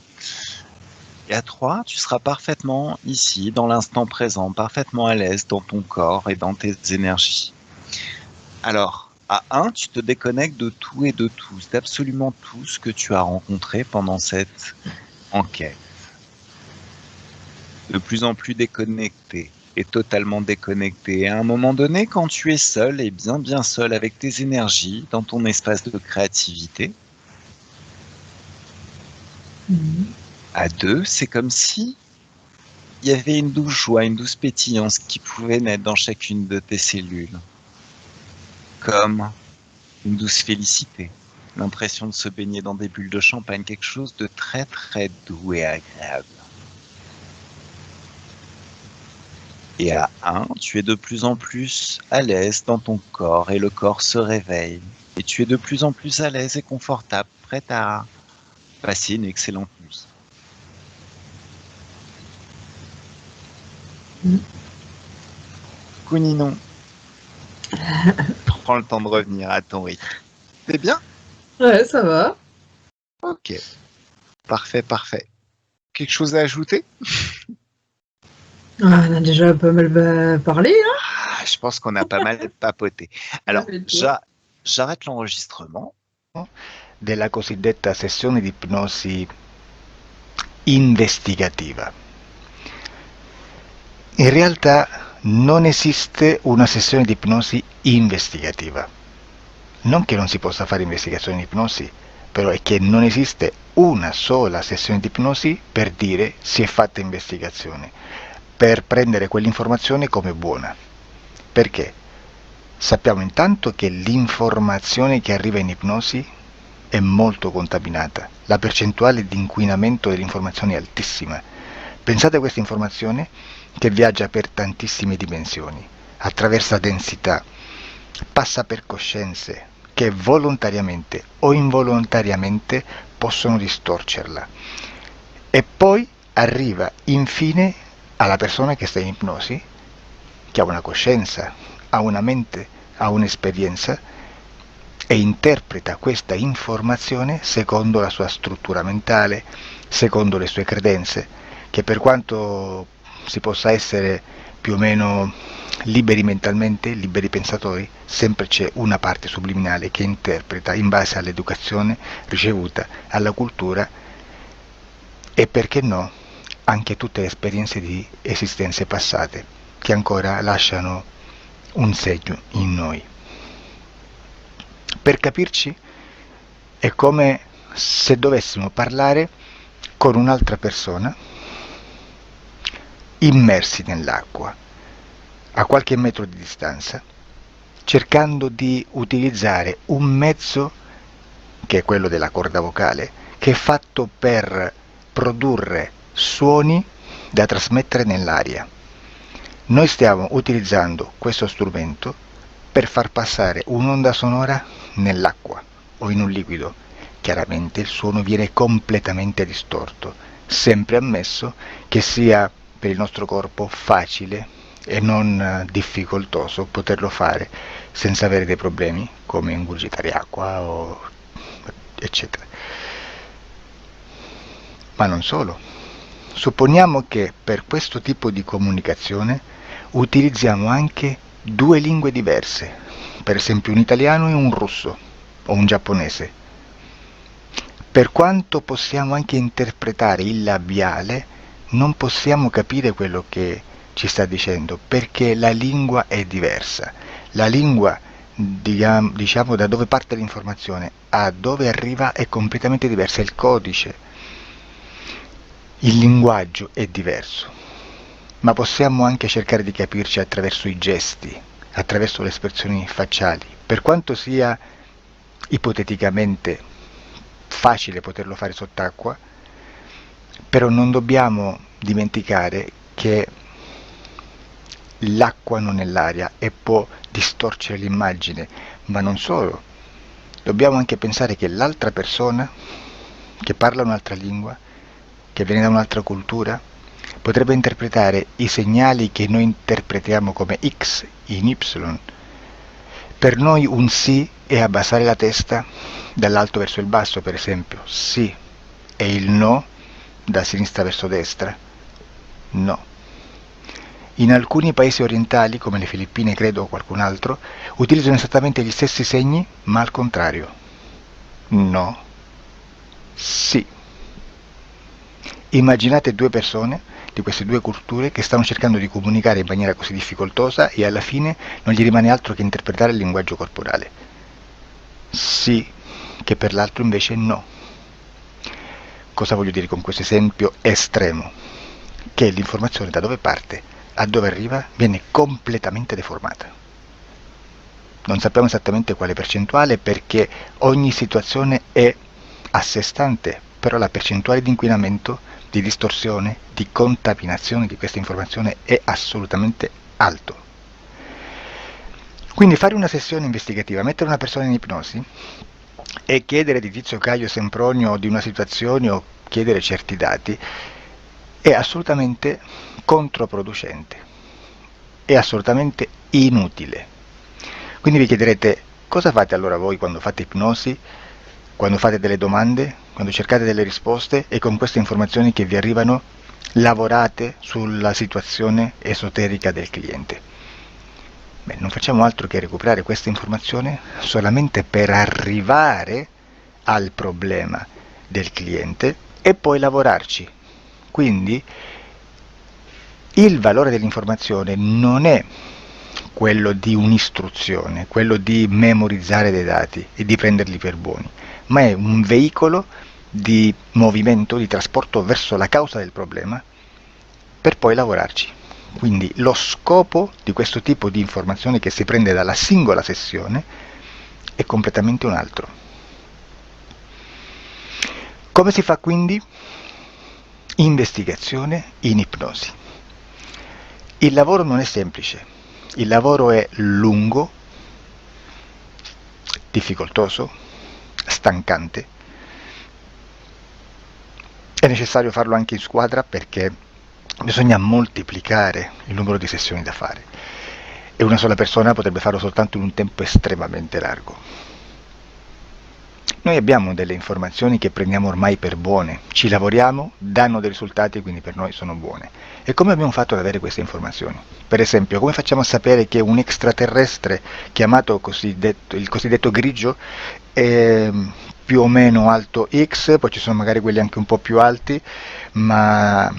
Et à 3, tu seras parfaitement ici, dans l'instant présent, parfaitement à l'aise dans ton corps et dans tes énergies. Alors, à 1, tu te déconnectes de tout et de tous, d'absolument tout ce que tu as rencontré pendant cette enquête. De plus en plus déconnecté et totalement déconnecté. Et à un moment donné, quand tu es seul et bien seul avec tes énergies, dans ton espace de créativité, à 2, c'est comme si il y avait une douce joie, une douce pétillance qui pouvait naître dans chacune de tes cellules. Comme une douce félicité, l'impression de se baigner dans des bulles de champagne, quelque chose de très très doux et agréable. Et à 1, tu es de plus en plus à l'aise dans ton corps et le corps se réveille. Et tu es de plus en plus à l'aise et confortable, prête à passer une excellente nuit. Ninon, prends le temps de revenir à ton rythme. C'est bien? Ouais, ça va. Ok. Parfait. Quelque chose à ajouter? On a déjà pas mal parlé, hein. Je pense qu'on a pas mal papoté. Alors, j'arrête l'enregistrement. Della cosiddetta sessione di ipnosi investigativa. In realtà non esiste una sessione di ipnosi investigativa. Non che non si possa fare investigazione di ipnosi, però è che non esiste una sola sessione di ipnosi per dire si è fatta investigazione, per prendere quell'informazione come buona. Perché? Sappiamo intanto che l'informazione che arriva in ipnosi è molto contaminata, la percentuale di inquinamento dell'informazione è altissima, Pensate a questa informazione che viaggia per tantissime dimensioni, attraversa densità, passa per coscienze che volontariamente o involontariamente possono distorcerla e poi arriva infine alla persona che sta in ipnosi, che ha una coscienza, ha una mente, ha un'esperienza e interpreta questa informazione secondo la sua struttura mentale, secondo le sue credenze, che per quanto si possa essere più o meno liberi mentalmente, liberi pensatori, sempre c'è una parte subliminale che interpreta in base all'educazione ricevuta, alla cultura e, perché no, anche tutte le esperienze di esistenze passate che ancora lasciano un segno in noi. Per capirci, è come se dovessimo parlare con un'altra persona immersi nell'acqua, a qualche metro di distanza, cercando di utilizzare un mezzo, che è quello della corda vocale, che è fatto per produrre suoni da trasmettere nell'aria. Noi stiamo utilizzando questo strumento per far passare un'onda sonora nell'acqua o in un liquido. Chiaramente il suono viene completamente distorto, sempre ammesso che sia per il nostro corpo facile e non difficoltoso poterlo fare senza avere dei problemi come ingurgitare acqua o eccetera. Ma non solo. Supponiamo che per questo tipo di comunicazione utilizziamo anche due lingue diverse, per esempio un italiano e un russo o un giapponese. Per quanto possiamo anche interpretare il labiale, non possiamo capire quello che ci sta dicendo, perché la lingua è diversa. La lingua, diciamo, da dove parte l'informazione a dove arriva è completamente diversa, il codice, il linguaggio è diverso. Ma possiamo anche cercare di capirci attraverso i gesti, attraverso le espressioni facciali. Per quanto sia ipoteticamente facile poterlo fare sott'acqua, però non dobbiamo dimenticare che l'acqua non è l'aria e può distorcere l'immagine, ma non solo. Dobbiamo anche pensare che l'altra persona, che parla un'altra lingua, che viene da un'altra cultura, potrebbe interpretare i segnali che noi interpretiamo come X in Y. Per noi un sì è abbassare la testa dall'alto verso il basso, per esempio, sì, e il no da sinistra verso destra, no. In alcuni paesi orientali, come le Filippine credo o qualcun altro, utilizzano esattamente gli stessi segni, ma al contrario. No, sì. Immaginate due persone di queste due culture che stanno cercando di comunicare in maniera così difficoltosa e alla fine non gli rimane altro che interpretare il linguaggio corporale. Sì, che per l'altro invece no. Cosa voglio dire con questo esempio estremo? Che l'informazione da dove parte a dove arriva viene completamente deformata. Non sappiamo esattamente quale percentuale perché ogni situazione è a sé stante, però la percentuale di inquinamento, di distorsione, di contaminazione di questa informazione è assolutamente alto. Quindi fare una sessione investigativa, mettere una persona in ipnosi e chiedere di Tizio Caio Sempronio di una situazione o chiedere certi dati è assolutamente controproducente, è assolutamente inutile. Quindi vi chiederete cosa fate allora voi quando fate ipnosi, quando fate delle domande, quando cercate delle risposte e con queste informazioni che vi arrivano lavorate sulla situazione esoterica del cliente. Beh, non facciamo altro che recuperare questa informazione solamente per arrivare al problema del cliente e poi lavorarci. Quindi il valore dell'informazione non è quello di un'istruzione, quello di memorizzare dei dati e di prenderli per buoni, ma è un veicolo di movimento, di trasporto verso la causa del problema per poi lavorarci. Quindi lo scopo di questo tipo di informazione che si prende dalla singola sessione è completamente un altro. Come si fa quindi investigazione in ipnosi. Il lavoro non è semplice, il lavoro è lungo, difficoltoso, stancante. È necessario farlo anche in squadra perché bisogna moltiplicare il numero di sessioni da fare e una sola persona potrebbe farlo soltanto in un tempo estremamente largo. Noi abbiamo delle informazioni che prendiamo ormai per buone, ci lavoriamo, danno dei risultati e quindi per noi sono buone. E come abbiamo fatto ad avere queste informazioni? Per esempio, come facciamo a sapere che un extraterrestre chiamato il cosiddetto grigio è più o meno alto X, poi ci sono magari quelli anche un po' più alti, ma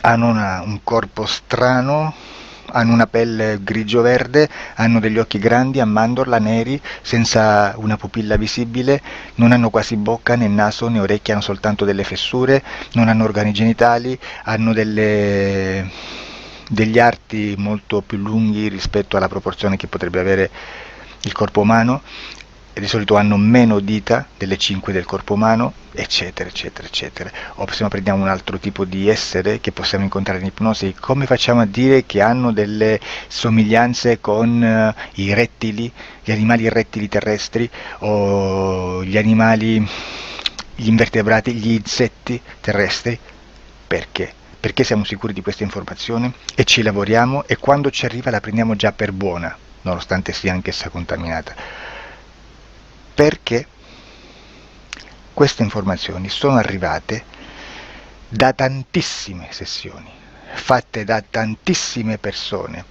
hanno un corpo strano, hanno una pelle grigio-verde, hanno degli occhi grandi a mandorla, neri, senza una pupilla visibile, non hanno quasi bocca, né naso, né orecchie, hanno soltanto delle fessure, non hanno organi genitali, hanno degli arti molto più lunghi rispetto alla proporzione che potrebbe avere il corpo umano, e di solito hanno meno dita delle 5 del corpo umano, eccetera, eccetera, eccetera. O se no prendiamo un altro tipo di essere che possiamo incontrare in ipnosi, come facciamo a dire che hanno delle somiglianze con i rettili, gli animali rettili terrestri, o gli invertebrati, gli insetti terrestri? Perché? Perché siamo sicuri di questa informazione e ci lavoriamo e quando ci arriva la prendiamo già per buona, nonostante sia anch'essa contaminata. Perché queste informazioni sono arrivate da tantissime sessioni, fatte da tantissime persone,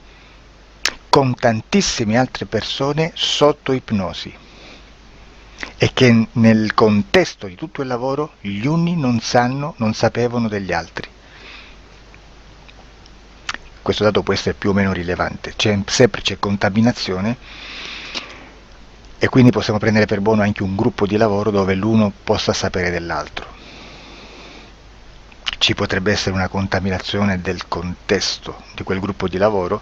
con tantissime altre persone sotto ipnosi, e che nel contesto di tutto il lavoro gli uni non sapevano degli altri. Questo dato può essere più o meno rilevante, sempre c'è contaminazione, e quindi possiamo prendere per buono anche un gruppo di lavoro dove l'uno possa sapere dell'altro. Ci potrebbe essere una contaminazione del contesto di quel gruppo di lavoro,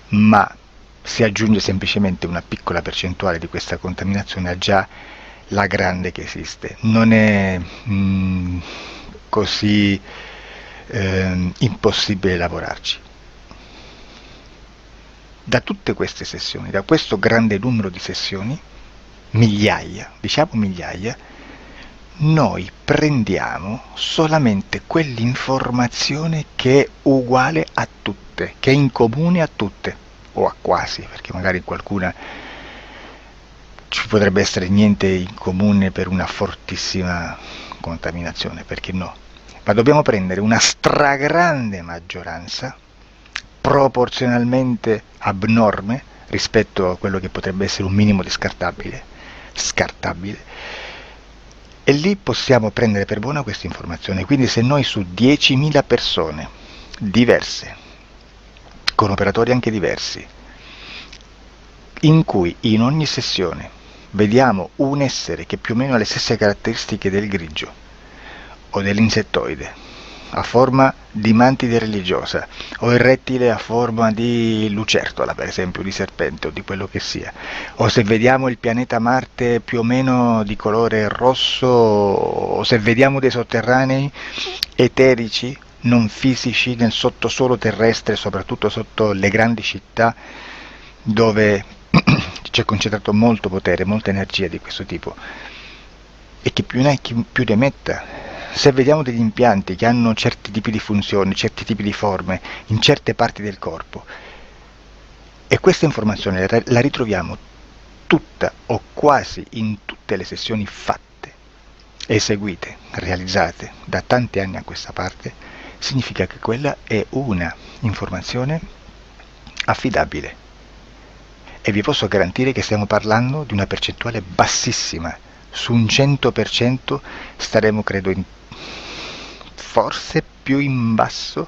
ma si aggiunge semplicemente una piccola percentuale di questa contaminazione a già la grande che esiste. Non è così impossibile lavorarci. Da tutte queste sessioni, da questo grande numero di sessioni, migliaia, diciamo migliaia, noi prendiamo solamente quell'informazione che è uguale a tutte, che è in comune a tutte, o a quasi, perché magari in qualcuna ci potrebbe essere niente in comune per una fortissima contaminazione, perché no? Ma dobbiamo prendere una stragrande maggioranza, proporzionalmente abnorme rispetto a quello che potrebbe essere un minimo di scartabile, e lì possiamo prendere per buona questa informazione. Quindi se noi su 10.000 persone diverse, con operatori anche diversi, in cui in ogni sessione vediamo un essere che più o meno ha le stesse caratteristiche del grigio o dell'insettoide, a forma di mantide religiosa, o il rettile a forma di lucertola, per esempio, di serpente o di quello che sia, o se vediamo il pianeta Marte più o meno di colore rosso, o se vediamo dei sotterranei eterici, non fisici, nel sottosuolo terrestre, soprattutto sotto le grandi città, dove c'è concentrato molto potere, molta energia di questo tipo, e che più ne hai più ne metta. Se vediamo degli impianti che hanno certi tipi di funzioni, certi tipi di forme in certe parti del corpo, e questa informazione la ritroviamo tutta o quasi in tutte le sessioni fatte, eseguite, realizzate da tanti anni a questa parte, significa che quella è una informazione affidabile. E vi posso garantire che stiamo parlando di una percentuale bassissima. Su un 100% staremo, credo, forse più in basso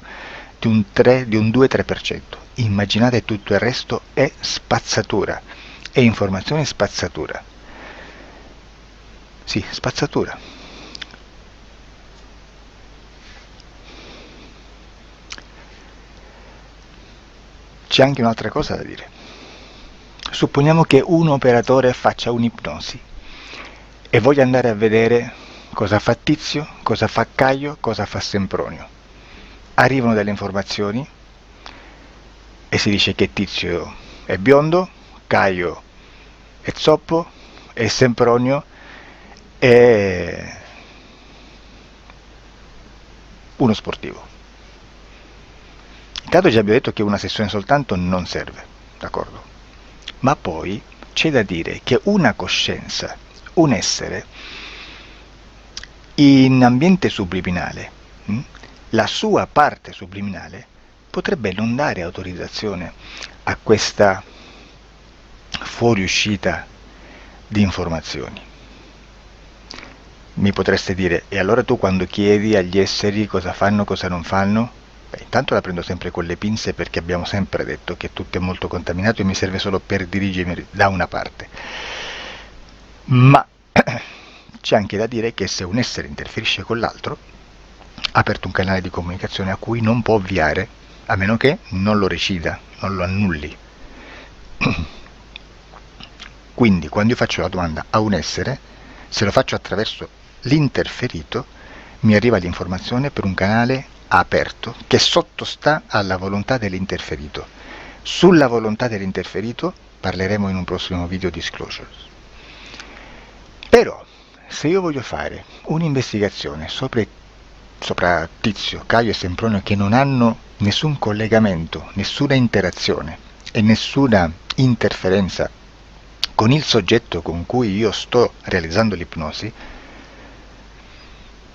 di un 2-3%. Immaginate, tutto il resto è spazzatura, è informazione spazzatura. Sì, spazzatura. C'è anche un'altra cosa da dire. Supponiamo che un operatore faccia un'ipnosi e voglia andare a vedere cosa fa Tizio, cosa fa Caio, cosa fa Sempronio. Arrivano delle informazioni e si dice che Tizio è biondo, Caio è zoppo e Sempronio è uno sportivo. Intanto già abbiamo detto che una sessione soltanto non serve, d'accordo? Ma poi c'è da dire che una coscienza, un essere, in ambiente subliminale, la sua parte subliminale potrebbe non dare autorizzazione a questa fuoriuscita di informazioni. Mi potreste dire, e allora tu quando chiedi agli esseri cosa fanno, cosa non fanno? Intanto la prendo sempre con le pinze perché abbiamo sempre detto che tutto è molto contaminato e mi serve solo per dirigermi da una parte. Ma c'è anche da dire che se un essere interferisce con l'altro, ha aperto un canale di comunicazione a cui non può ovviare, a meno che non lo recida, non lo annulli. Quindi quando io faccio la domanda a un essere, se lo faccio attraverso l'interferito, mi arriva l'informazione per un canale aperto che sottostà alla volontà dell'interferito. Sulla volontà dell'interferito parleremo in un prossimo video disclosures. Però se io voglio fare un'investigazione sopra Tizio, Caio e Sempronio che non hanno nessun collegamento, nessuna interazione e nessuna interferenza con il soggetto con cui io sto realizzando l'ipnosi,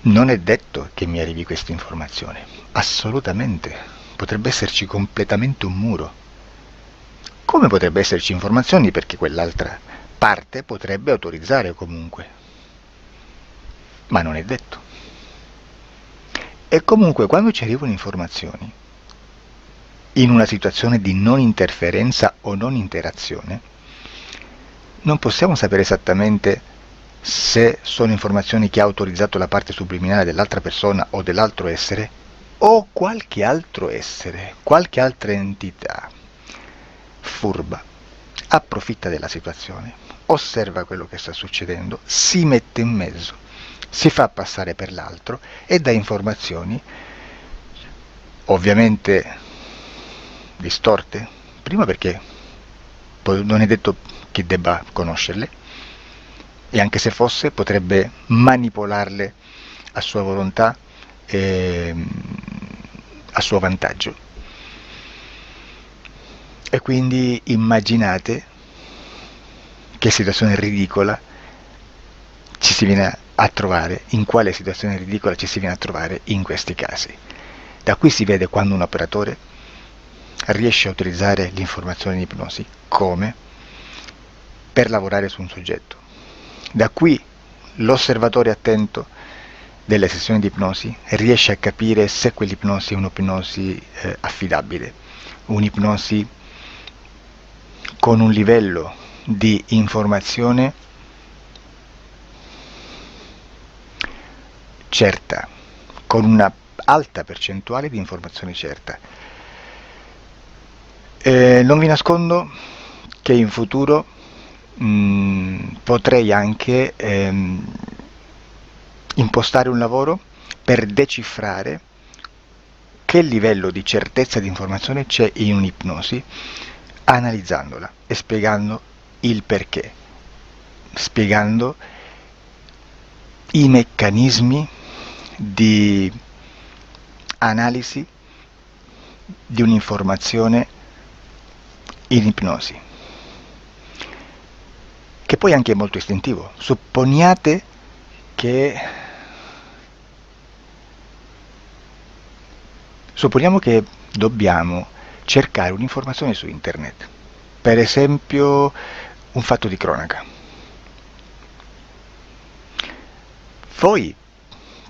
non è detto che mi arrivi questa informazione, assolutamente, potrebbe esserci completamente un muro. Come potrebbe esserci informazioni perché quell'altra parte potrebbe autorizzare comunque, ma non è detto. E comunque quando ci arrivano informazioni, in una situazione di non interferenza o non interazione, non possiamo sapere esattamente se sono informazioni che ha autorizzato la parte subliminale dell'altra persona o dell'altro essere o qualche altro essere, qualche altra entità furba approfitta della situazione, osserva quello che sta succedendo, si mette in mezzo, si fa passare per l'altro e dà informazioni ovviamente distorte, prima perché non è detto che debba conoscerle, e anche se fosse potrebbe manipolarle a sua volontà e a suo vantaggio. E quindi immaginate che situazione ridicola ci si viene a trovare, in quale situazione ridicola ci si viene a trovare in questi casi. Da qui si vede quando un operatore riesce a utilizzare l'informazione di ipnosi come per lavorare su un soggetto. Da qui l'osservatore attento delle sessioni di ipnosi riesce a capire se quell'ipnosi è un'ipnosi affidabile, un'ipnosi con un livello di informazione certa, con una alta percentuale di informazione certa. Non vi nascondo che in futuro potrei anche impostare un lavoro per decifrare che livello di certezza di informazione c'è in un'ipnosi, analizzandola e spiegando il perché, spiegando i meccanismi di analisi di un'informazione in ipnosi, che poi anche è molto istintivo. Supponiamo che dobbiamo cercare un'informazione su internet, per esempio un fatto di cronaca. Voi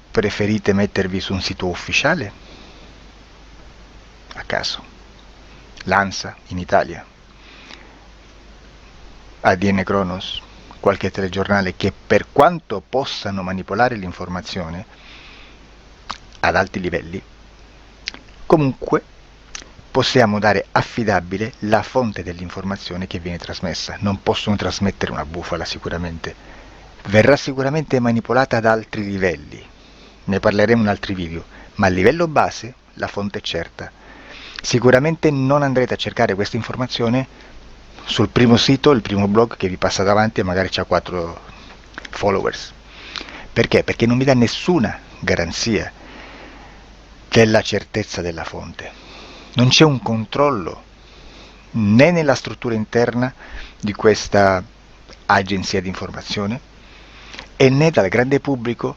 preferite mettervi su un sito ufficiale? A caso. L'ANSA in Italia, ADN Kronos, qualche telegiornale che per quanto possano manipolare l'informazione ad alti livelli, comunque possiamo dare affidabile la fonte dell'informazione che viene trasmessa. Non possono trasmettere una bufala sicuramente, verrà sicuramente manipolata ad altri livelli, ne parleremo in altri video, ma a livello base la fonte è certa. Sicuramente non andrete a cercare questa informazione sul primo sito, il primo blog che vi passa davanti e magari c'ha 4 followers. Perché? Perché non vi dà nessuna garanzia della certezza della fonte. Non c'è un controllo né nella struttura interna di questa agenzia di informazione e né dal grande pubblico,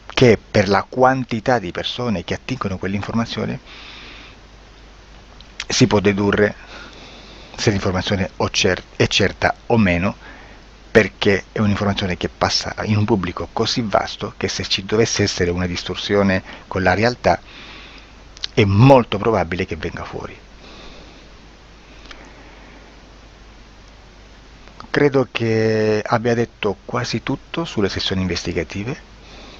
che per la quantità di persone che attingono quell'informazione si può dedurre se l'informazione è certa o meno, perché è un'informazione che passa in un pubblico così vasto che se ci dovesse essere una distorsione con la realtà è molto probabile che venga fuori. Credo che abbia detto quasi tutto sulle sessioni investigative.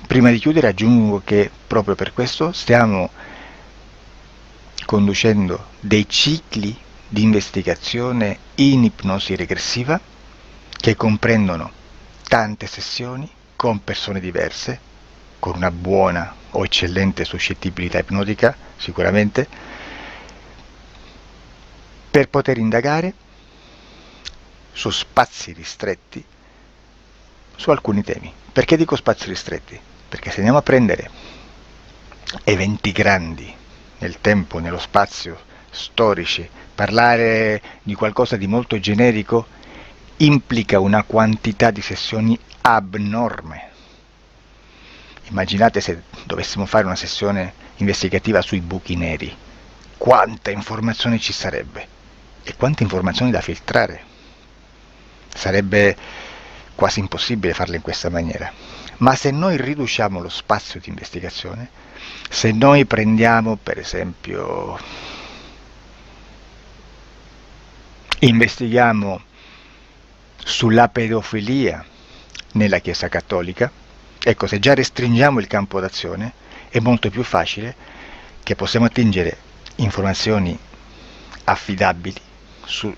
Prima di chiudere aggiungo che proprio per questo stiamo conducendo dei cicli di investigazione in ipnosi regressiva che comprendono tante sessioni con persone diverse, con una buona o eccellente suscettibilità ipnotica sicuramente, per poter indagare su spazi ristretti su alcuni temi. Perché dico spazi ristretti? Perché se andiamo a prendere eventi grandi nel tempo, nello spazio, storici, parlare di qualcosa di molto generico implica una quantità di sessioni abnorme. Immaginate se dovessimo fare una sessione investigativa sui buchi neri, quanta informazione ci sarebbe e quante informazioni da filtrare. Sarebbe quasi impossibile farla in questa maniera. Ma se noi riduciamo lo spazio di investigazione, se noi prendiamo per esempio, investighiamo sulla pedofilia nella Chiesa Cattolica, ecco, se già restringiamo il campo d'azione è molto più facile che possiamo attingere informazioni affidabili,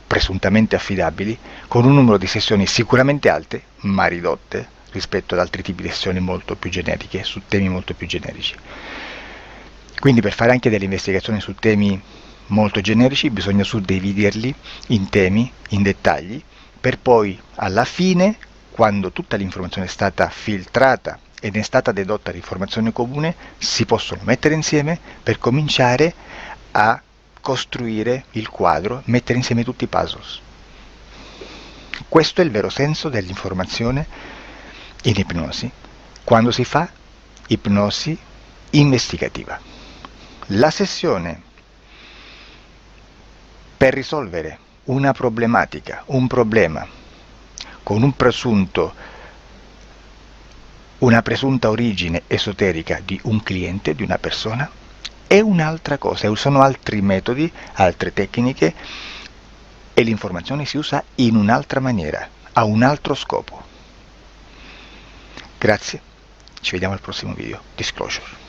presuntamente affidabili, con un numero di sessioni sicuramente alte, ma ridotte rispetto ad altri tipi di sessioni molto più generiche, su temi molto più generici. Quindi per fare anche delle investigazioni su temi molto generici bisogna suddividerli in temi, in dettagli, per poi alla fine, quando tutta l'informazione è stata filtrata ed è stata dedotta l'informazione comune, si possono mettere insieme per cominciare a costruire il quadro, mettere insieme tutti i puzzles. Questo è il vero senso dell'informazione in ipnosi, quando si fa ipnosi investigativa. La sessione per risolvere una problematica, un problema, con una presunta origine esoterica di un cliente, di una persona, è un'altra cosa, sono altri metodi, altre tecniche e l'informazione si usa in un'altra maniera, ha un altro scopo. Grazie, ci vediamo al prossimo video. Disclosure.